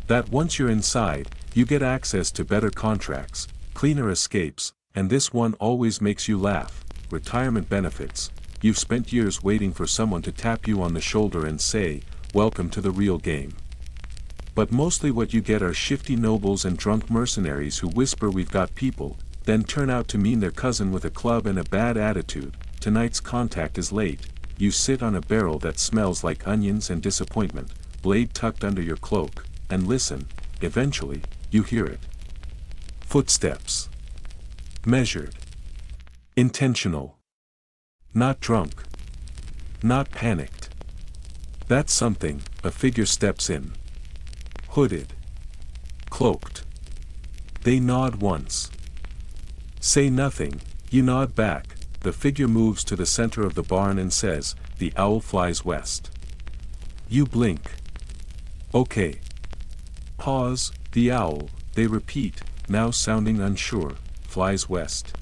That once you're inside, you get access to better contracts, cleaner escapes, and this one always makes you laugh: retirement benefits, you've spent years waiting for someone to tap you on the shoulder and say, "Welcome to the real game." But mostly what you get are shifty nobles and drunk mercenaries who whisper we've got people, then turn out to mean their cousin with a club and a bad attitude. Tonight's contact is late. You sit on a barrel that smells like onions and disappointment, blade tucked under your cloak, and listen. Eventually, you hear it. Footsteps. Measured. Intentional. Not drunk. Not panicked. That's something. A figure steps in. Hooded. Cloaked. They nod once. Say nothing. You nod back. The figure moves to the center of the barn and says, "The owl flies west." You blink. Okay. Pause. The owl, they repeat, now sounding unsure, flies west.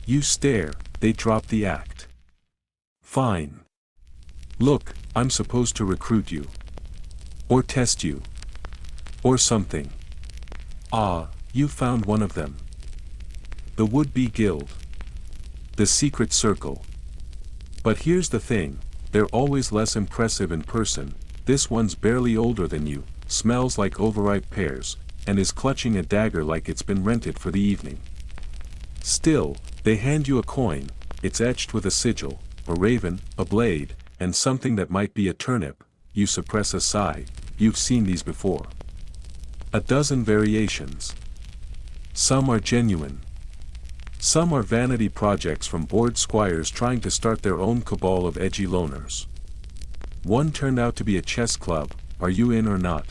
You stare. They drop the act. Fine. Look, I'm supposed to recruit you. Or test you. Or something. Ah, you found one of them. The would-be guild. The secret circle. But here's the thing, they're always less impressive in person. This one's barely older than you, smells like overripe pears, and is clutching a dagger like it's been rented for the evening. Still, they hand you a coin. It's etched with a sigil, a raven, a blade, and something that might be a turnip. You suppress a sigh. You've seen these before. A dozen variations. Some are genuine. Some are vanity projects from bored squires trying to start their own cabal of edgy loners. One turned out to be a chess club. Are you in or not?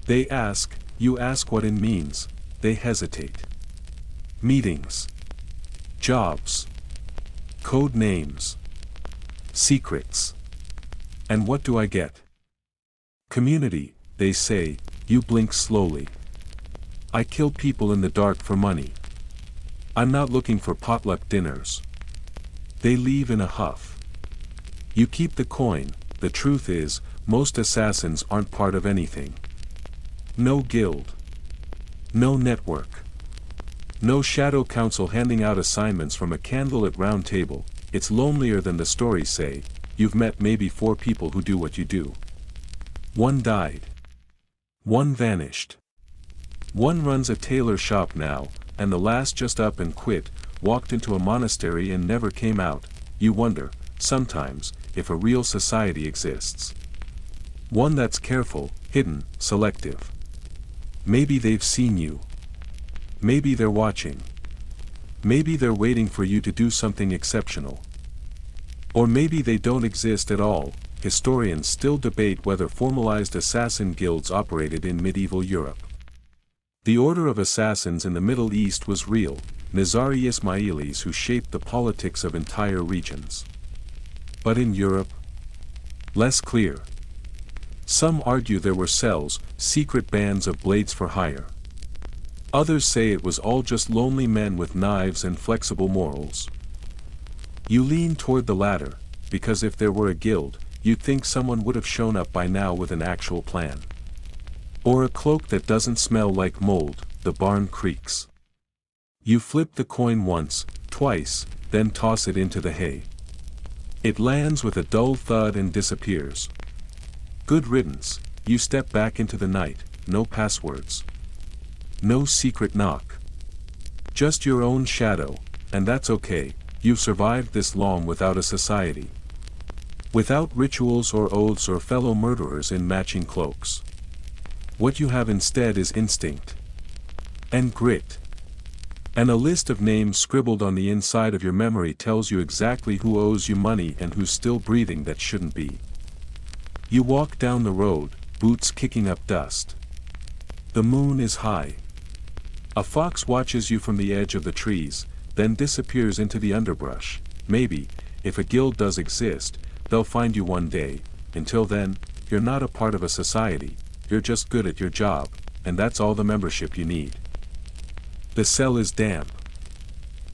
They ask, you ask what it means. They hesitate. Meetings. Jobs. Code names. Secrets. And what do I get? Community, they say. You blink slowly. I kill people in the dark for money. I'm not looking for potluck dinners. They leave in a huff. You keep the coin. The truth is, most assassins aren't part of anything. No guild. No network. No shadow council handing out assignments from a candlelit round table. It's lonelier than the stories say. You've met maybe 4 people who do what you do. One died. One vanished. One runs a tailor shop now, and the last just up and quit, walked into a monastery and never came out. You wonder, sometimes, if a real society exists. One that's careful, hidden, selective. Maybe they've seen you. Maybe they're watching. Maybe they're waiting for you to do something exceptional. Or maybe they don't exist at all. Historians still debate whether formalized assassin guilds operated in medieval Europe. The order of assassins in the Middle East was real, Nizari Ismailis who shaped the politics of entire regions. But in Europe? Less clear. Some argue there were cells, secret bands of blades for hire. Others say it was all just lonely men with knives and flexible morals. You lean toward the latter, because if there were a guild, you'd think someone would have shown up by now with an actual plan. Or a cloak that doesn't smell like mold. The barn creaks. You flip the coin once, twice, then toss it into the hay. It lands with a dull thud and disappears. Good riddance. You step back into the night. No passwords. No secret knock. Just your own shadow, and that's okay. You've survived this long without a society. Without rituals or oaths or fellow murderers in matching cloaks. What you have instead is instinct. And grit. And a list of names scribbled on the inside of your memory tells you exactly who owes you money and who's still breathing that shouldn't be. You walk down the road, boots kicking up dust. The moon is high. A fox watches you from the edge of the trees, then disappears into the underbrush. Maybe, if a guild does exist, they'll find you one day. Until then, you're not a part of a society. You're just good at your job, and that's all the membership you need. The cell is damp.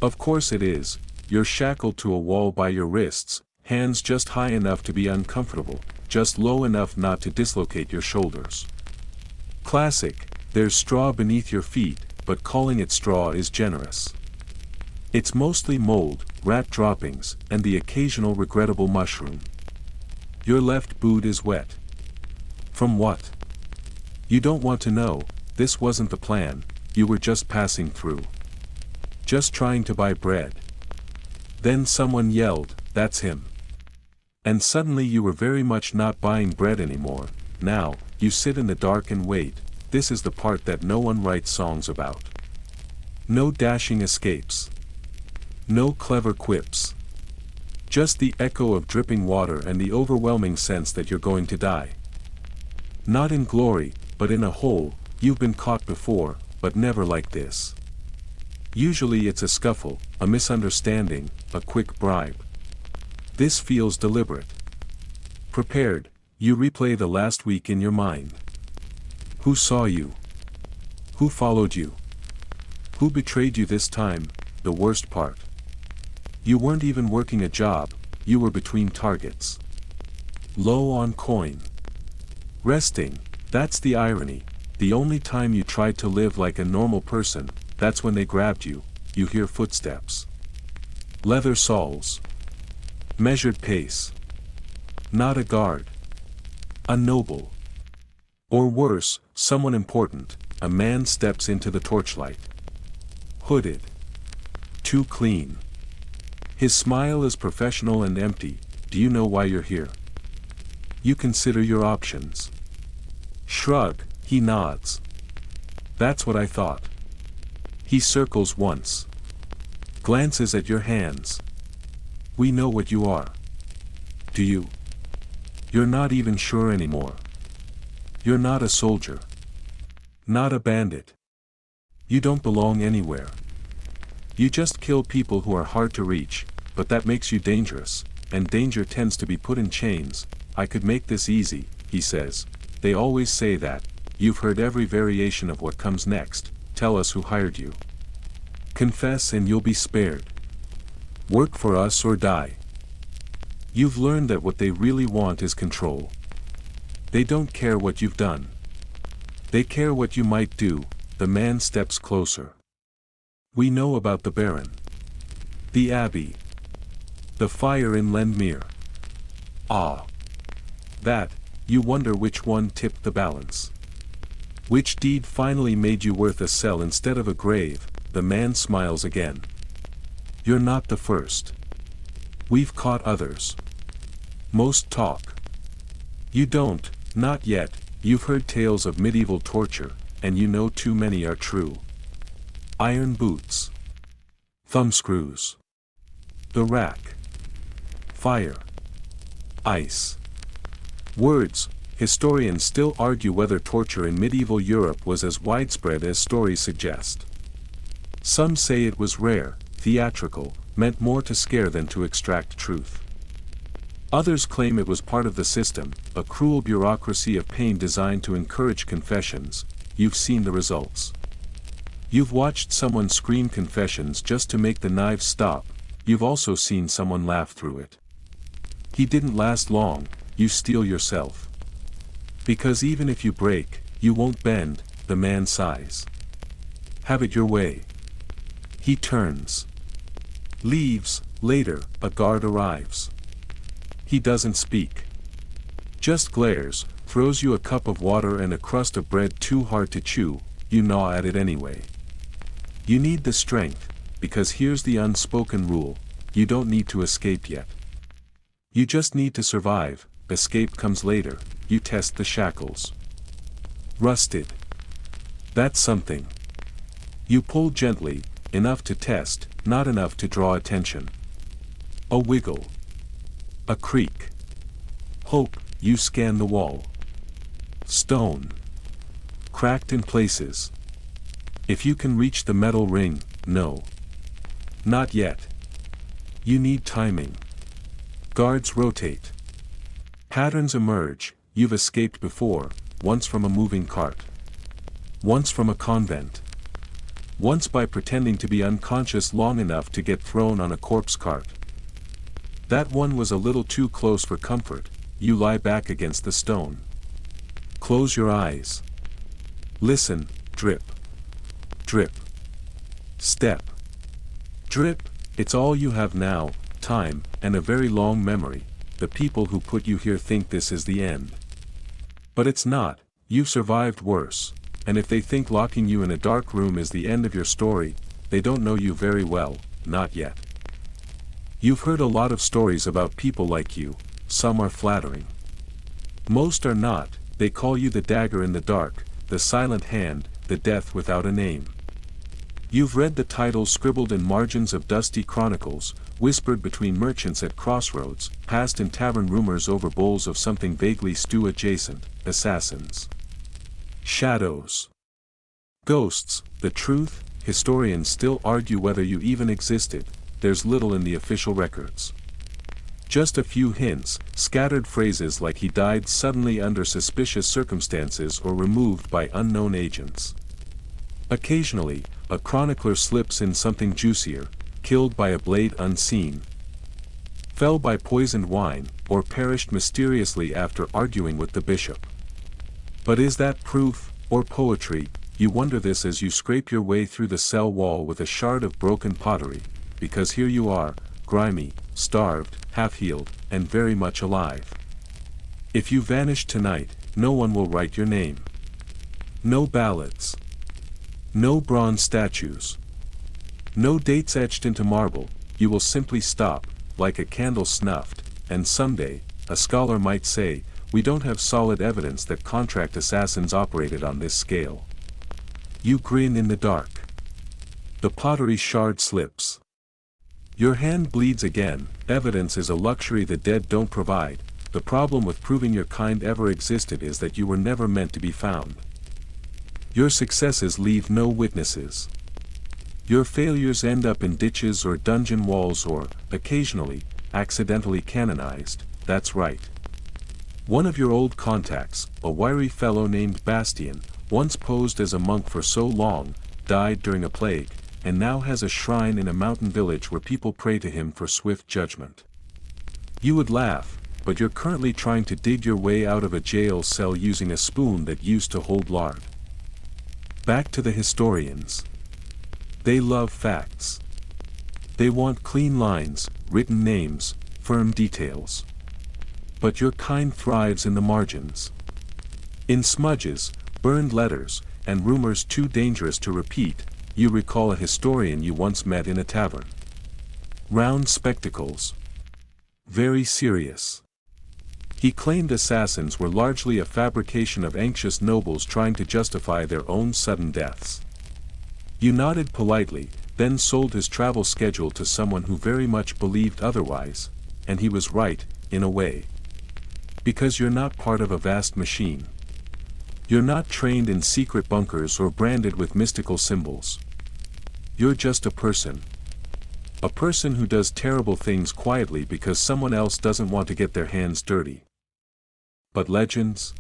Of course it is. You're shackled to a wall by your wrists, hands just high enough to be uncomfortable, just low enough not to dislocate your shoulders. Classic, there's straw beneath your feet, but calling it straw is generous. It's mostly mold, rat droppings, and the occasional regrettable mushroom. Your left boot is wet. From what? You don't want to know. This wasn't the plan, you were just passing through. Just trying to buy bread. Then someone yelled, "That's him." And suddenly you were very much not buying bread anymore. Now, you sit in the dark and wait. This is the part that no one writes songs about. No dashing escapes. No clever quips. Just the echo of dripping water and the overwhelming sense that you're going to die. Not in glory, but in a hole. You've been caught before, but never like this. Usually it's a scuffle, a misunderstanding, a quick bribe. This feels deliberate. Prepared, you replay the last week in your mind. Who saw you? Who followed you? Who betrayed you this time? The worst part. You weren't even working a job, you were between targets. Low on coin. Resting, that's the irony. The only time you tried to live like a normal person, that's when they grabbed you. You hear footsteps. Leather soles. Measured pace. Not a guard. A noble. Or worse, someone important. A man steps into the torchlight. Hooded. Too clean. His smile is professional and empty. Do you know why you're here? You consider your options. Shrug, he nods. That's what I thought. He circles once. Glances at your hands. We know what you are. Do you? You're not even sure anymore. You're not a soldier. Not a bandit. You don't belong anywhere. You just kill people who are hard to reach, but that makes you dangerous, and danger tends to be put in chains. I could make this easy, he says. They always say that. You've heard every variation of what comes next. Tell us who hired you. Confess and you'll be spared. Work for us or die. You've learned that what they really want is control. They don't care what you've done. They care what you might do. The man steps closer. We know about the Baron. The Abbey. The fire in Lendmere. Ah. That, you wonder which one tipped the balance. Which deed finally made you worth a cell instead of a grave. The man smiles again. You're not the first. We've caught others. Most talk. You don't, not yet. You've heard tales of medieval torture, and you know too many are true. Iron boots. Thumbscrews. The rack. Fire. Ice. Words. Historians still argue whether torture in medieval Europe was as widespread as stories suggest. Some say it was rare, theatrical, meant more to scare than to extract truth. Others claim it was part of the system, a cruel bureaucracy of pain designed to encourage confessions. You've seen the results. You've watched someone scream confessions just to make the knives stop. You've also seen someone laugh through it. He didn't last long. You steel yourself. Because even if you break, you won't bend. The man sighs. Have it your way. He turns. Leaves. Later, a guard arrives. He doesn't speak. Just glares, throws you a cup of water and a crust of bread too hard to chew. You gnaw at it anyway. You need the strength, because here's the unspoken rule. You don't need to escape yet. You just need to survive. Escape comes later. You test the shackles. Rusted. That's something. You pull gently, enough to test, not enough to draw attention. A wiggle. A creak. Hope. You scan the wall. Stone. Cracked in places. If you can reach the metal ring, no. Not yet. You need timing. Guards rotate. Patterns emerge. You've escaped before, once from a moving cart. Once from a convent. Once by pretending to be unconscious long enough to get thrown on a corpse cart. That one was a little too close for comfort. You lie back against the stone. Close your eyes. Listen. Drip. Drip. Step. Drip, it's all you have now, time, and a very long memory. The people who put you here think this is the end. But it's not, you've survived worse, and if they think locking you in a dark room is the end of your story, they don't know you very well, not yet. You've heard a lot of stories about people like you, some are flattering. Most are not, they call you the dagger in the dark, the silent hand, the death without a name. You've read the titles scribbled in margins of dusty chronicles, whispered between merchants at crossroads, passed in tavern rumors over bowls of something vaguely stew-adjacent, assassins. Shadows. Ghosts, the truth, historians still argue whether you even existed, there's little in the official records. Just a few hints, scattered phrases like he died suddenly under suspicious circumstances or removed by unknown agents. Occasionally, a chronicler slips in something juicier, killed by a blade unseen, fell by poisoned wine, or perished mysteriously after arguing with the bishop. But is that proof, or poetry? You wonder this as you scrape your way through the cell wall with a shard of broken pottery, because here you are, grimy, starved, half-healed, and very much alive. If you vanish tonight, no one will write your name. No ballads. No bronze statues. No dates etched into marble, you will simply stop, like a candle snuffed, and someday, a scholar might say, we don't have solid evidence that contract assassins operated on this scale. You grin in the dark. The pottery shard slips. Your hand bleeds again. Evidence is a luxury the dead don't provide. The problem with proving your kind ever existed is that you were never meant to be found. Your successes leave no witnesses. Your failures end up in ditches or dungeon walls or, occasionally, accidentally canonized, that's right. One of your old contacts, a wiry fellow named Bastian, once posed as a monk for so long, died during a plague, and now has a shrine in a mountain village where people pray to him for swift judgment. You would laugh, but you're currently trying to dig your way out of a jail cell using a spoon that used to hold lard. Back to the historians. They love facts. They want clean lines, written names, firm details. But your kind thrives in the margins. In smudges, burned letters, and rumors too dangerous to repeat, you recall a historian you once met in a tavern. Round spectacles. Very serious. He claimed assassins were largely a fabrication of anxious nobles trying to justify their own sudden deaths. You nodded politely, then sold his travel schedule to someone who very much believed otherwise, and he was right, in a way. Because you're not part of a vast machine. You're not trained in secret bunkers or branded with mystical symbols. You're just a person. A person who does terrible things quietly because someone else doesn't want to get their hands dirty. But legends?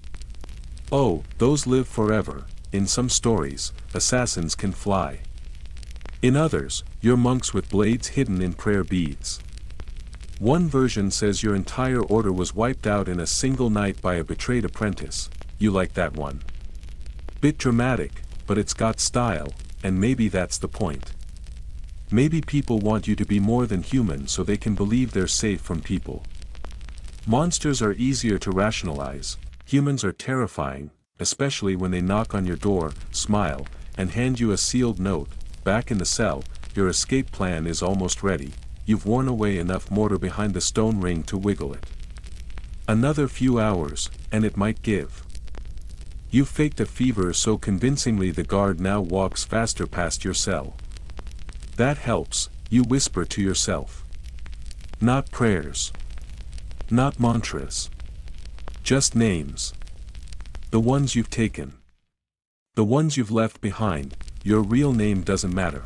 Oh, those live forever. In some stories, assassins can fly. In others, you're monks with blades hidden in prayer beads. One version says your entire order was wiped out in a single night by a betrayed apprentice. You like that one. Bit dramatic, but it's got style, and maybe that's the point. Maybe people want you to be more than human so they can believe they're safe from people. Monsters are easier to rationalize, humans are terrifying, especially when they knock on your door, smile, and hand you a sealed note. Back in the cell, your escape plan is almost ready. You've worn away enough mortar behind the stone ring to wiggle it. Another few hours, and it might give. You've faked a fever so convincingly the guard now walks faster past your cell. That helps, you whisper to yourself. Not prayers. Not mantras. Just names. The ones you've taken. The ones you've left behind. Your real name doesn't matter.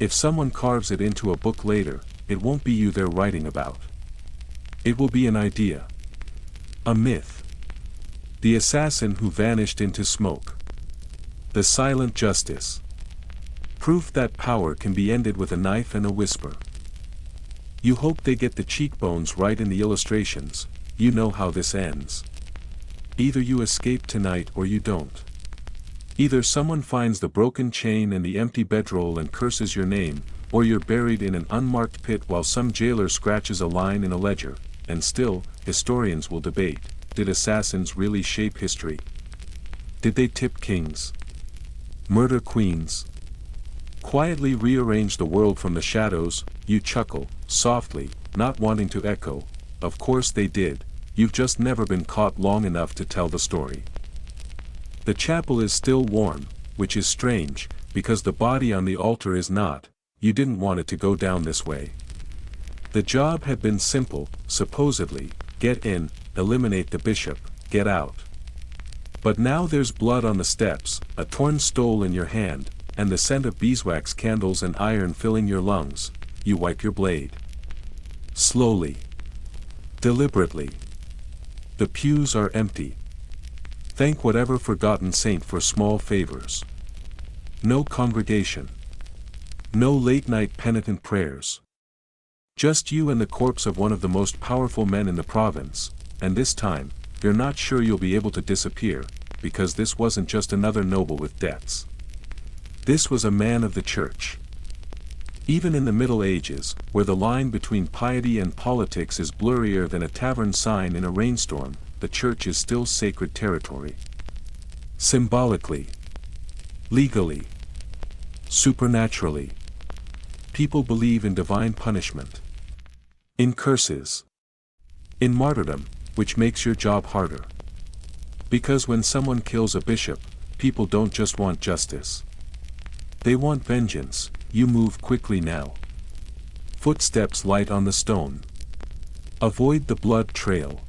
If someone carves it into a book later, it won't be you they're writing about. It will be an idea. A myth. The assassin who vanished into smoke. The silent justice. Proof that power can be ended with a knife and a whisper. You hope they get the cheekbones right in the illustrations. You know how this ends. Either you escape tonight or you don't. Either someone finds the broken chain and the empty bedroll and curses your name, or you're buried in an unmarked pit while some jailer scratches a line in a ledger, and still, historians will debate, did assassins really shape history? Did they tip kings? Murder queens? Quietly rearrange the world from the shadows? You chuckle, softly, not wanting to echo. Of course they did, you've just never been caught long enough to tell the story. The chapel is still warm, which is strange, because the body on the altar is not. You didn't want it to go down this way. The job had been simple, supposedly: get in, eliminate the bishop, get out. But now there's blood on the steps, a torn stole in your hand, and the scent of beeswax candles and iron filling your lungs. You wipe your blade. Slowly. Deliberately. The pews are empty. Thank whatever forgotten saint for small favors. No congregation. No late-night penitent prayers. Just you and the corpse of one of the most powerful men in the province, and this time, you're not sure you'll be able to disappear, because this wasn't just another noble with debts. This was a man of the church. Even in the Middle Ages, where the line between piety and politics is blurrier than a tavern sign in a rainstorm, the church is still sacred territory. Symbolically. Legally. Supernaturally. People believe in divine punishment. In curses. In martyrdom, which makes your job harder. Because when someone kills a bishop, people don't just want justice. They want vengeance. You move quickly now. Footsteps light on the stone. Avoid the blood trail.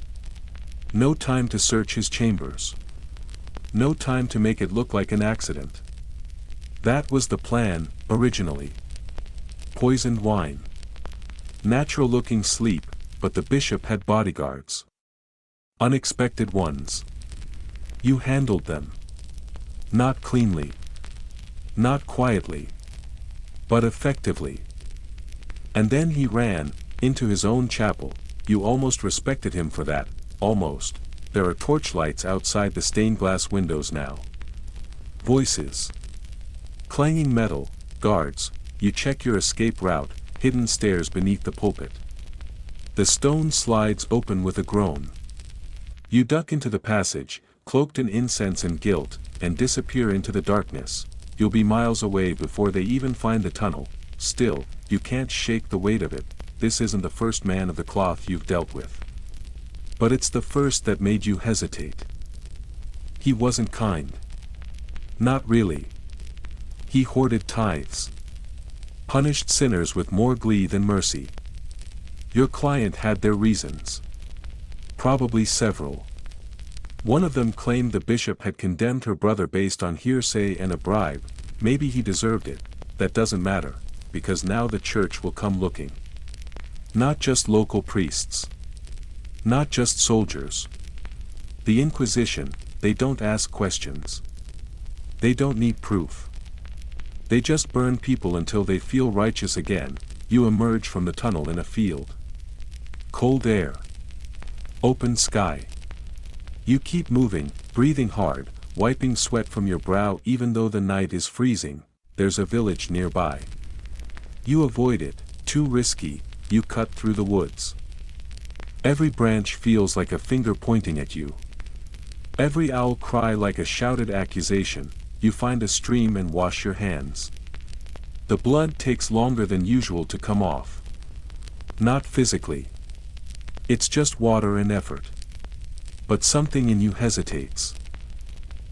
No time to search his chambers. No time to make it look like an accident. That was the plan, originally. Poisoned wine. Natural-looking sleep, but the bishop had bodyguards. Unexpected ones. You handled them. Not cleanly. Not quietly. But effectively. And then he ran, into his own chapel. You almost respected him for that, almost. There are torchlights outside the stained glass windows now. Voices. Clanging metal, guards. You check your escape route, hidden stairs beneath the pulpit. The stone slides open with a groan. You duck into the passage, cloaked in incense and guilt, and disappear into the darkness. You'll be miles away before they even find the tunnel. Still, you can't shake the weight of it. This isn't the first man of the cloth you've dealt with. But it's the first that made you hesitate. He wasn't kind. Not really. He hoarded tithes. Punished sinners with more glee than mercy. Your client had their reasons. Probably several. One of them claimed the bishop had condemned her brother based on hearsay and a bribe. Maybe he deserved it. That doesn't matter, because now the church will come looking. Not just local priests. Not just soldiers. The Inquisition, they don't ask questions. They don't need proof. They just burn people until they feel righteous again. You emerge from the tunnel in a field. Cold air. Open sky. You keep moving, breathing hard, wiping sweat from your brow even though the night is freezing. There's a village nearby. You avoid it, too risky. You cut through the woods. Every branch feels like a finger pointing at you. Every owl cry like a shouted accusation. You find a stream and wash your hands. The blood takes longer than usual to come off. Not physically. It's just water and effort. But something in you hesitates.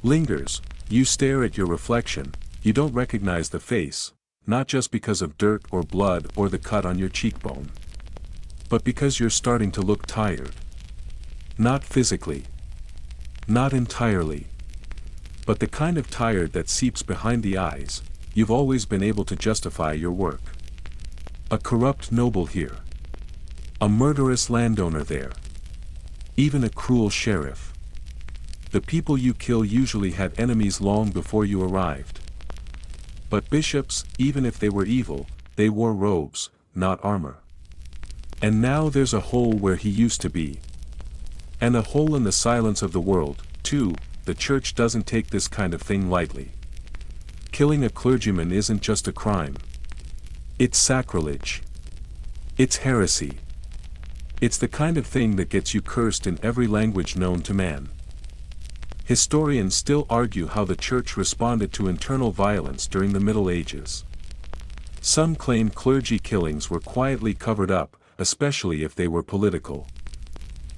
Lingers. You stare at your reflection. You don't recognize the face, not just because of dirt or blood or the cut on your cheekbone. But because you're starting to look tired. Not physically. Not entirely. But the kind of tired that seeps behind the eyes. You've always been able to justify your work. A corrupt noble here. A murderous landowner there. Even a cruel sheriff. The people you kill usually had enemies long before you arrived. But bishops, even if they were evil, they wore robes, not armor. And now there's a hole where he used to be. And a hole in the silence of the world, too. The church doesn't take this kind of thing lightly. Killing a clergyman isn't just a crime. It's sacrilege. It's heresy. It's the kind of thing that gets you cursed in every language known to man. Historians still argue how the Church responded to internal violence during the Middle Ages. Some claim clergy killings were quietly covered up, especially if they were political.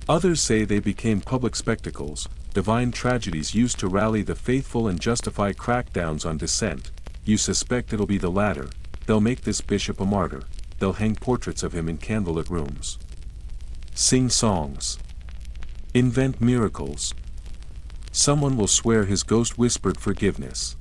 Others say they became public spectacles, divine tragedies used to rally the faithful and justify crackdowns on dissent. You suspect it'll be the latter. They'll make this bishop a martyr. They'll hang portraits of him in candlelit rooms. Sing songs. Invent miracles. Someone will swear his ghost whispered forgiveness.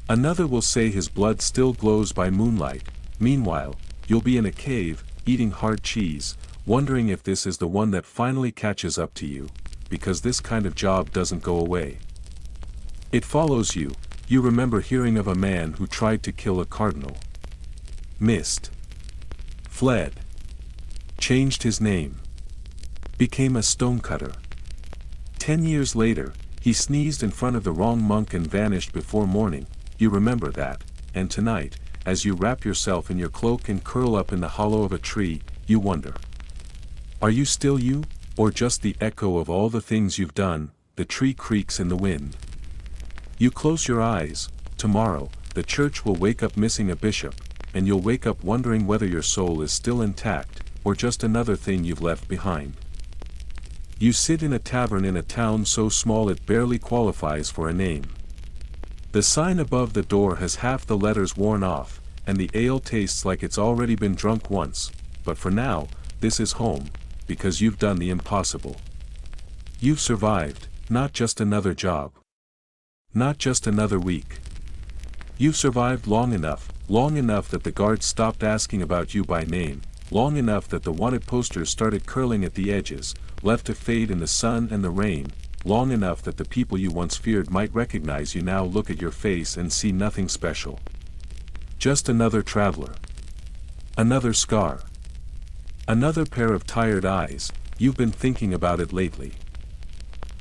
Another will say his blood still glows by moonlight. Meanwhile, you'll be in a cave, eating hard cheese, wondering if this is the one that finally catches up to you, because this kind of job doesn't go away. It follows you. You remember hearing of a man who tried to kill a cardinal. Missed. Fled. Changed his name. Became a stonecutter. 10 years later, he sneezed in front of the wrong monk and vanished before morning. You remember that, and tonight, as you wrap yourself in your cloak and curl up in the hollow of a tree, you wonder. Are you still you, or just the echo of all the things you've done? The tree creaks in the wind. You close your eyes. Tomorrow, the church will wake up missing a bishop, and you'll wake up wondering whether your soul is still intact, or just another thing you've left behind. You sit in a tavern in a town so small it barely qualifies for a name. The sign above the door has half the letters worn off, and the ale tastes like it's already been drunk once, but for now, this is home, because you've done the impossible. You've survived, not just another job. Not just another week. You've survived long enough that the guards stopped asking about you by name, long enough that the wanted posters started curling at the edges, left to fade in the sun and the rain, long enough that the people you once feared might recognize you now look at your face and see nothing special. Just another traveler. Another scar. Another pair of tired eyes. You've been thinking about it lately.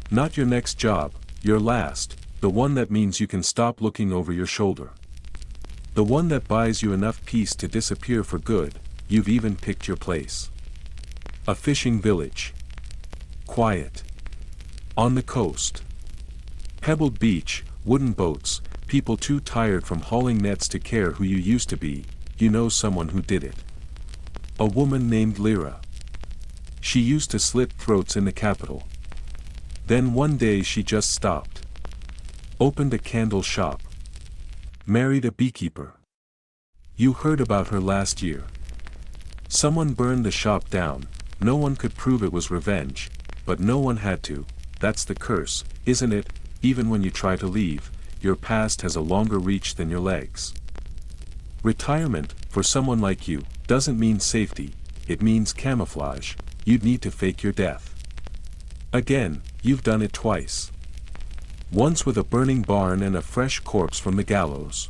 Not your next job, your last, the one that means you can stop looking over your shoulder. The one that buys you enough peace to disappear for good. You've even picked your place. A fishing village. Quiet. On the coast. Pebbled beach, wooden boats, people too tired from hauling nets to care who you used to be. You know someone who did it. A woman named Lyra. She used to slit throats in the capital. Then one day she just stopped. Opened a candle shop. Married a beekeeper. You heard about her last year. Someone burned the shop down. No one could prove it was revenge, but no one had to. That's the curse, isn't it? Even when you try to leave, your past has a longer reach than your legs. Retirement, for someone like you, doesn't mean safety, it means camouflage. You'd need to fake your death. Again, you've done it twice. Once with a burning barn and a fresh corpse from the gallows.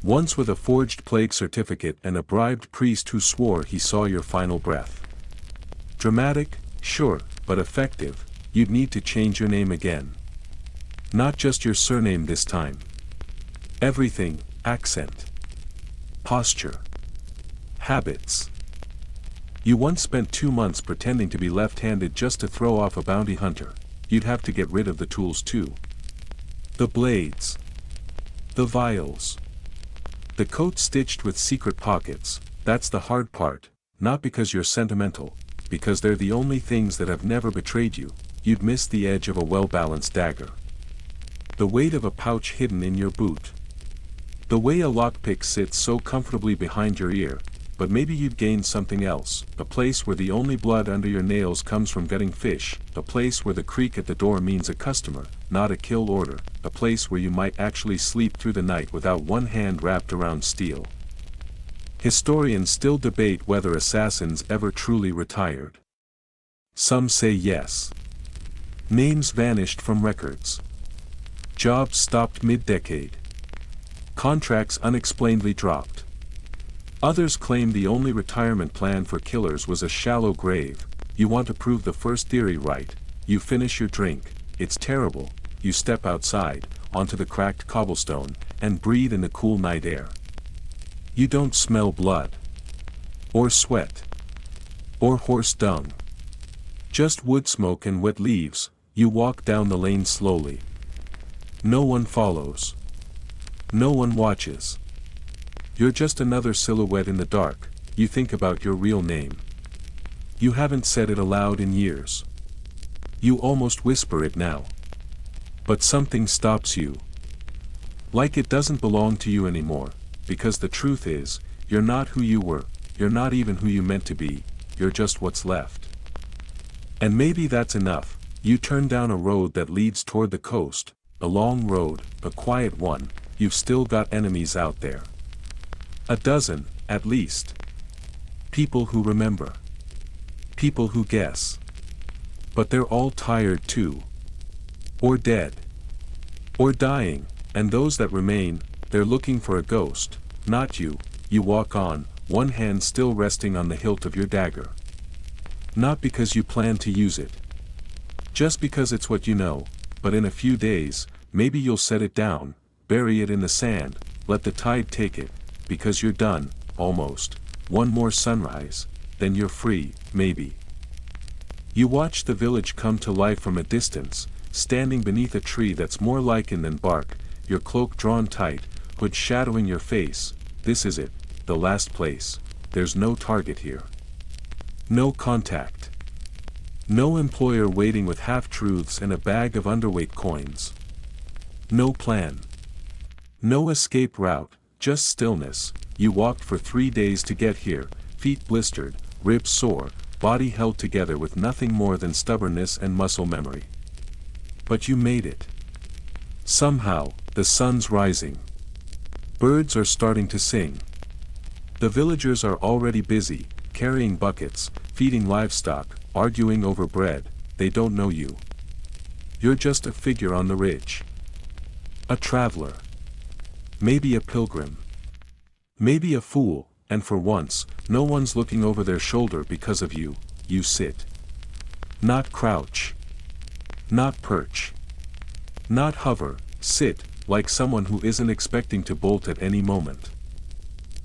Once with a forged plague certificate and a bribed priest who swore he saw your final breath. Dramatic, sure, but effective. You'd need to change your name again. Not just your surname this time. Everything, accent. Posture. Habits. You once spent 2 months pretending to be left-handed just to throw off a bounty hunter. You'd have to get rid of the tools too. The blades. The vials. The coat stitched with secret pockets. That's the hard part, not because you're sentimental, because they're the only things that have never betrayed you. You'd miss the edge of a well-balanced dagger. The weight of a pouch hidden in your boot. The way a lockpick sits so comfortably behind your ear, but maybe you'd gain something else, a place where the only blood under your nails comes from gutting fish, a place where the creak at the door means a customer, not a kill order, a place where you might actually sleep through the night without one hand wrapped around steel. Historians still debate whether assassins ever truly retired. Some say yes. Names vanished from records. Jobs stopped mid-decade. Contracts unexplainedly dropped. Others claim the only retirement plan for killers was a shallow grave. You want to prove the first theory right. You finish your drink. It's terrible. You step outside, onto the cracked cobblestone, and breathe in the cool night air. You don't smell blood. Or sweat. Or horse dung. Just wood smoke and wet leaves. You walk down the lane slowly. No one follows. No one watches. You're just another silhouette in the dark. You think about your real name. You haven't said it aloud in years. You almost whisper it now. But something stops you. Like it doesn't belong to you anymore, because the truth is, you're not who you were, you're not even who you meant to be, you're just what's left. And maybe that's enough. You turn down a road that leads toward the coast, a long road, a quiet one. You've still got enemies out there. A dozen, at least. People who remember. People who guess. But they're all tired too. Or dead. Or dying, and those that remain, they're looking for a ghost, not you. You walk on, one hand still resting on the hilt of your dagger. Not because you plan to use it. Just because it's what you know, but in a few days, maybe you'll set it down, bury it in the sand, let the tide take it, because you're done, almost. One more sunrise, then you're free, maybe. You watch the village come to life from a distance, standing beneath a tree that's more lichen than bark, your cloak drawn tight, hood shadowing your face. This is it, the last place. There's no target here. No contact. No employer waiting with half-truths and a bag of underweight coins. No plan. No escape route, just stillness. You walked for 3 days to get here, feet blistered, ribs sore, body held together with nothing more than stubbornness and muscle memory. But you made it. Somehow, the sun's rising. Birds are starting to sing. The villagers are already busy, carrying buckets, feeding livestock, arguing over bread. They don't know you. You're just a figure on the ridge. A traveler. Maybe a pilgrim. Maybe a fool, and for once, no one's looking over their shoulder because of you. You sit. Not crouch. Not perch. Not hover, sit, like someone who isn't expecting to bolt at any moment.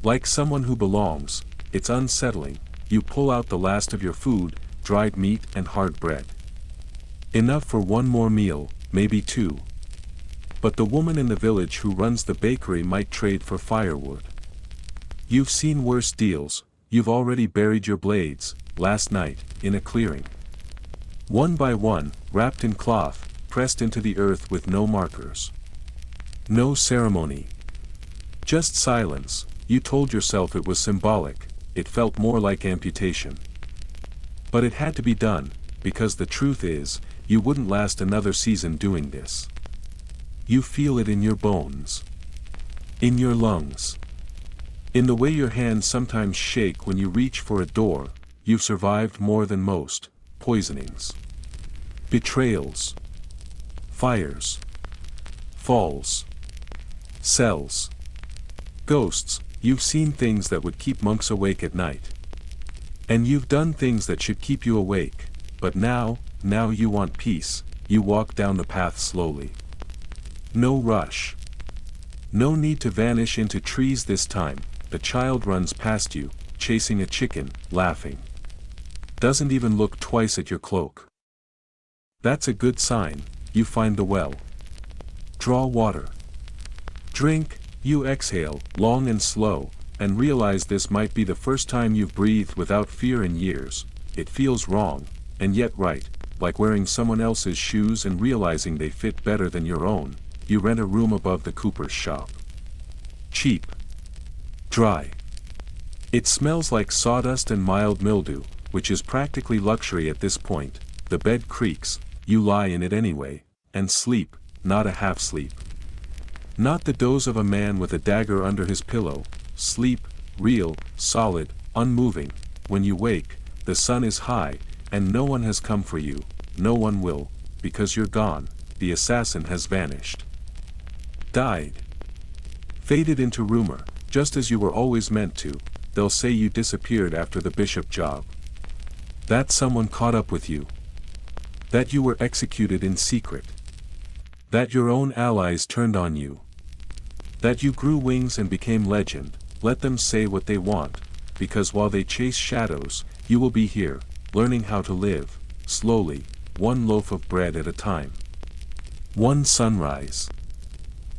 Like someone who belongs. It's unsettling. You pull out the last of your food, dried meat and hard bread. Enough for one more meal, maybe two. But the woman in the village who runs the bakery might trade for firewood. You've seen worse deals. You've already buried your blades, last night, in a clearing. One by one, wrapped in cloth, pressed into the earth with no markers. No ceremony. Just silence. You told yourself it was symbolic. It felt more like amputation. But it had to be done, because the truth is, you wouldn't last another season doing this. You feel it in your bones. In your lungs. In the way your hands sometimes shake when you reach for a door. You've survived more than most. Poisonings. Betrayals. Fires. Falls. Cells. Ghosts. You've seen things that would keep monks awake at night. And you've done things that should keep you awake. But now you want peace. You walk down the path slowly. No rush. No need to vanish into trees this time. The child runs past you, chasing a chicken, laughing. Doesn't even look twice at your cloak. That's a good sign. You find the well. Draw water. Drink. You exhale, long and slow, and realize this might be the first time you've breathed without fear in years. It feels wrong, and yet right, like wearing someone else's shoes and realizing they fit better than your own. You rent a room above the cooper's shop. Cheap. Dry. It smells like sawdust and mild mildew, which is practically luxury at this point. The bed creaks, you lie in it anyway, and sleep, not a half-sleep. Not the doze of a man with a dagger under his pillow. Sleep, real, solid, unmoving. When you wake, the sun is high, and no one has come for you. No one will, because you're gone. The assassin has vanished. Died. Faded into rumor, just as you were always meant to. They'll say you disappeared after the bishop job. That someone caught up with you. That you were executed in secret. That your own allies turned on you. That you grew wings and became legend. let them say what they want, because while they chase shadows, you will be here, learning how to live, slowly, one loaf of bread at a time. One sunrise.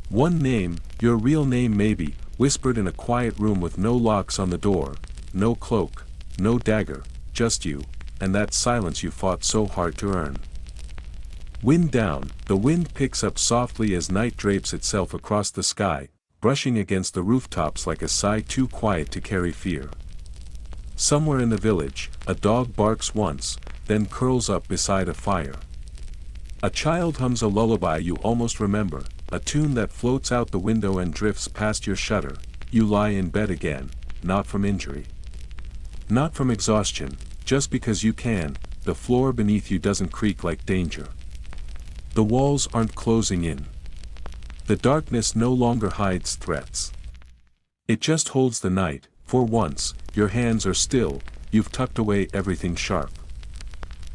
One name, your real name maybe, whispered in a quiet room with no locks on the door, no cloak, no dagger, just you, and that silence you fought so hard to earn. Wind down, the wind picks up softly as night drapes itself across the sky, brushing against the rooftops like a sigh too quiet to carry fear. Somewhere in the village, a dog barks once, then curls up beside a fire. A child hums a lullaby you almost remember, a tune that floats out the window and drifts past your shutter. You lie in bed again, not from injury. Not from exhaustion, just because you can. The floor beneath you doesn't creak like danger. The walls aren't closing in. The darkness no longer hides threats. It just holds the night. For once, your hands are still, you've tucked away everything sharp.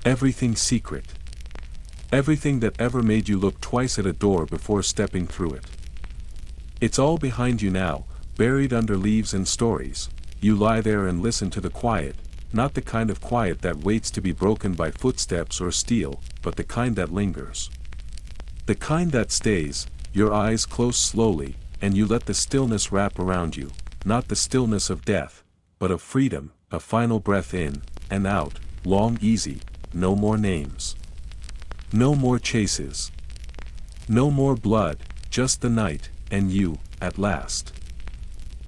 Everything secret. Everything that ever made you look twice at a door before stepping through it. It's all behind you now, buried under leaves and stories. You lie there and listen to the quiet, not the kind of quiet that waits to be broken by footsteps or steel, but the kind that lingers. The kind that stays, your eyes close slowly, and you let the stillness wrap around you, not the stillness of death, but of freedom, a final breath in, and out, long easy, no more names. No more chases. No more blood, just the night, and you, at last.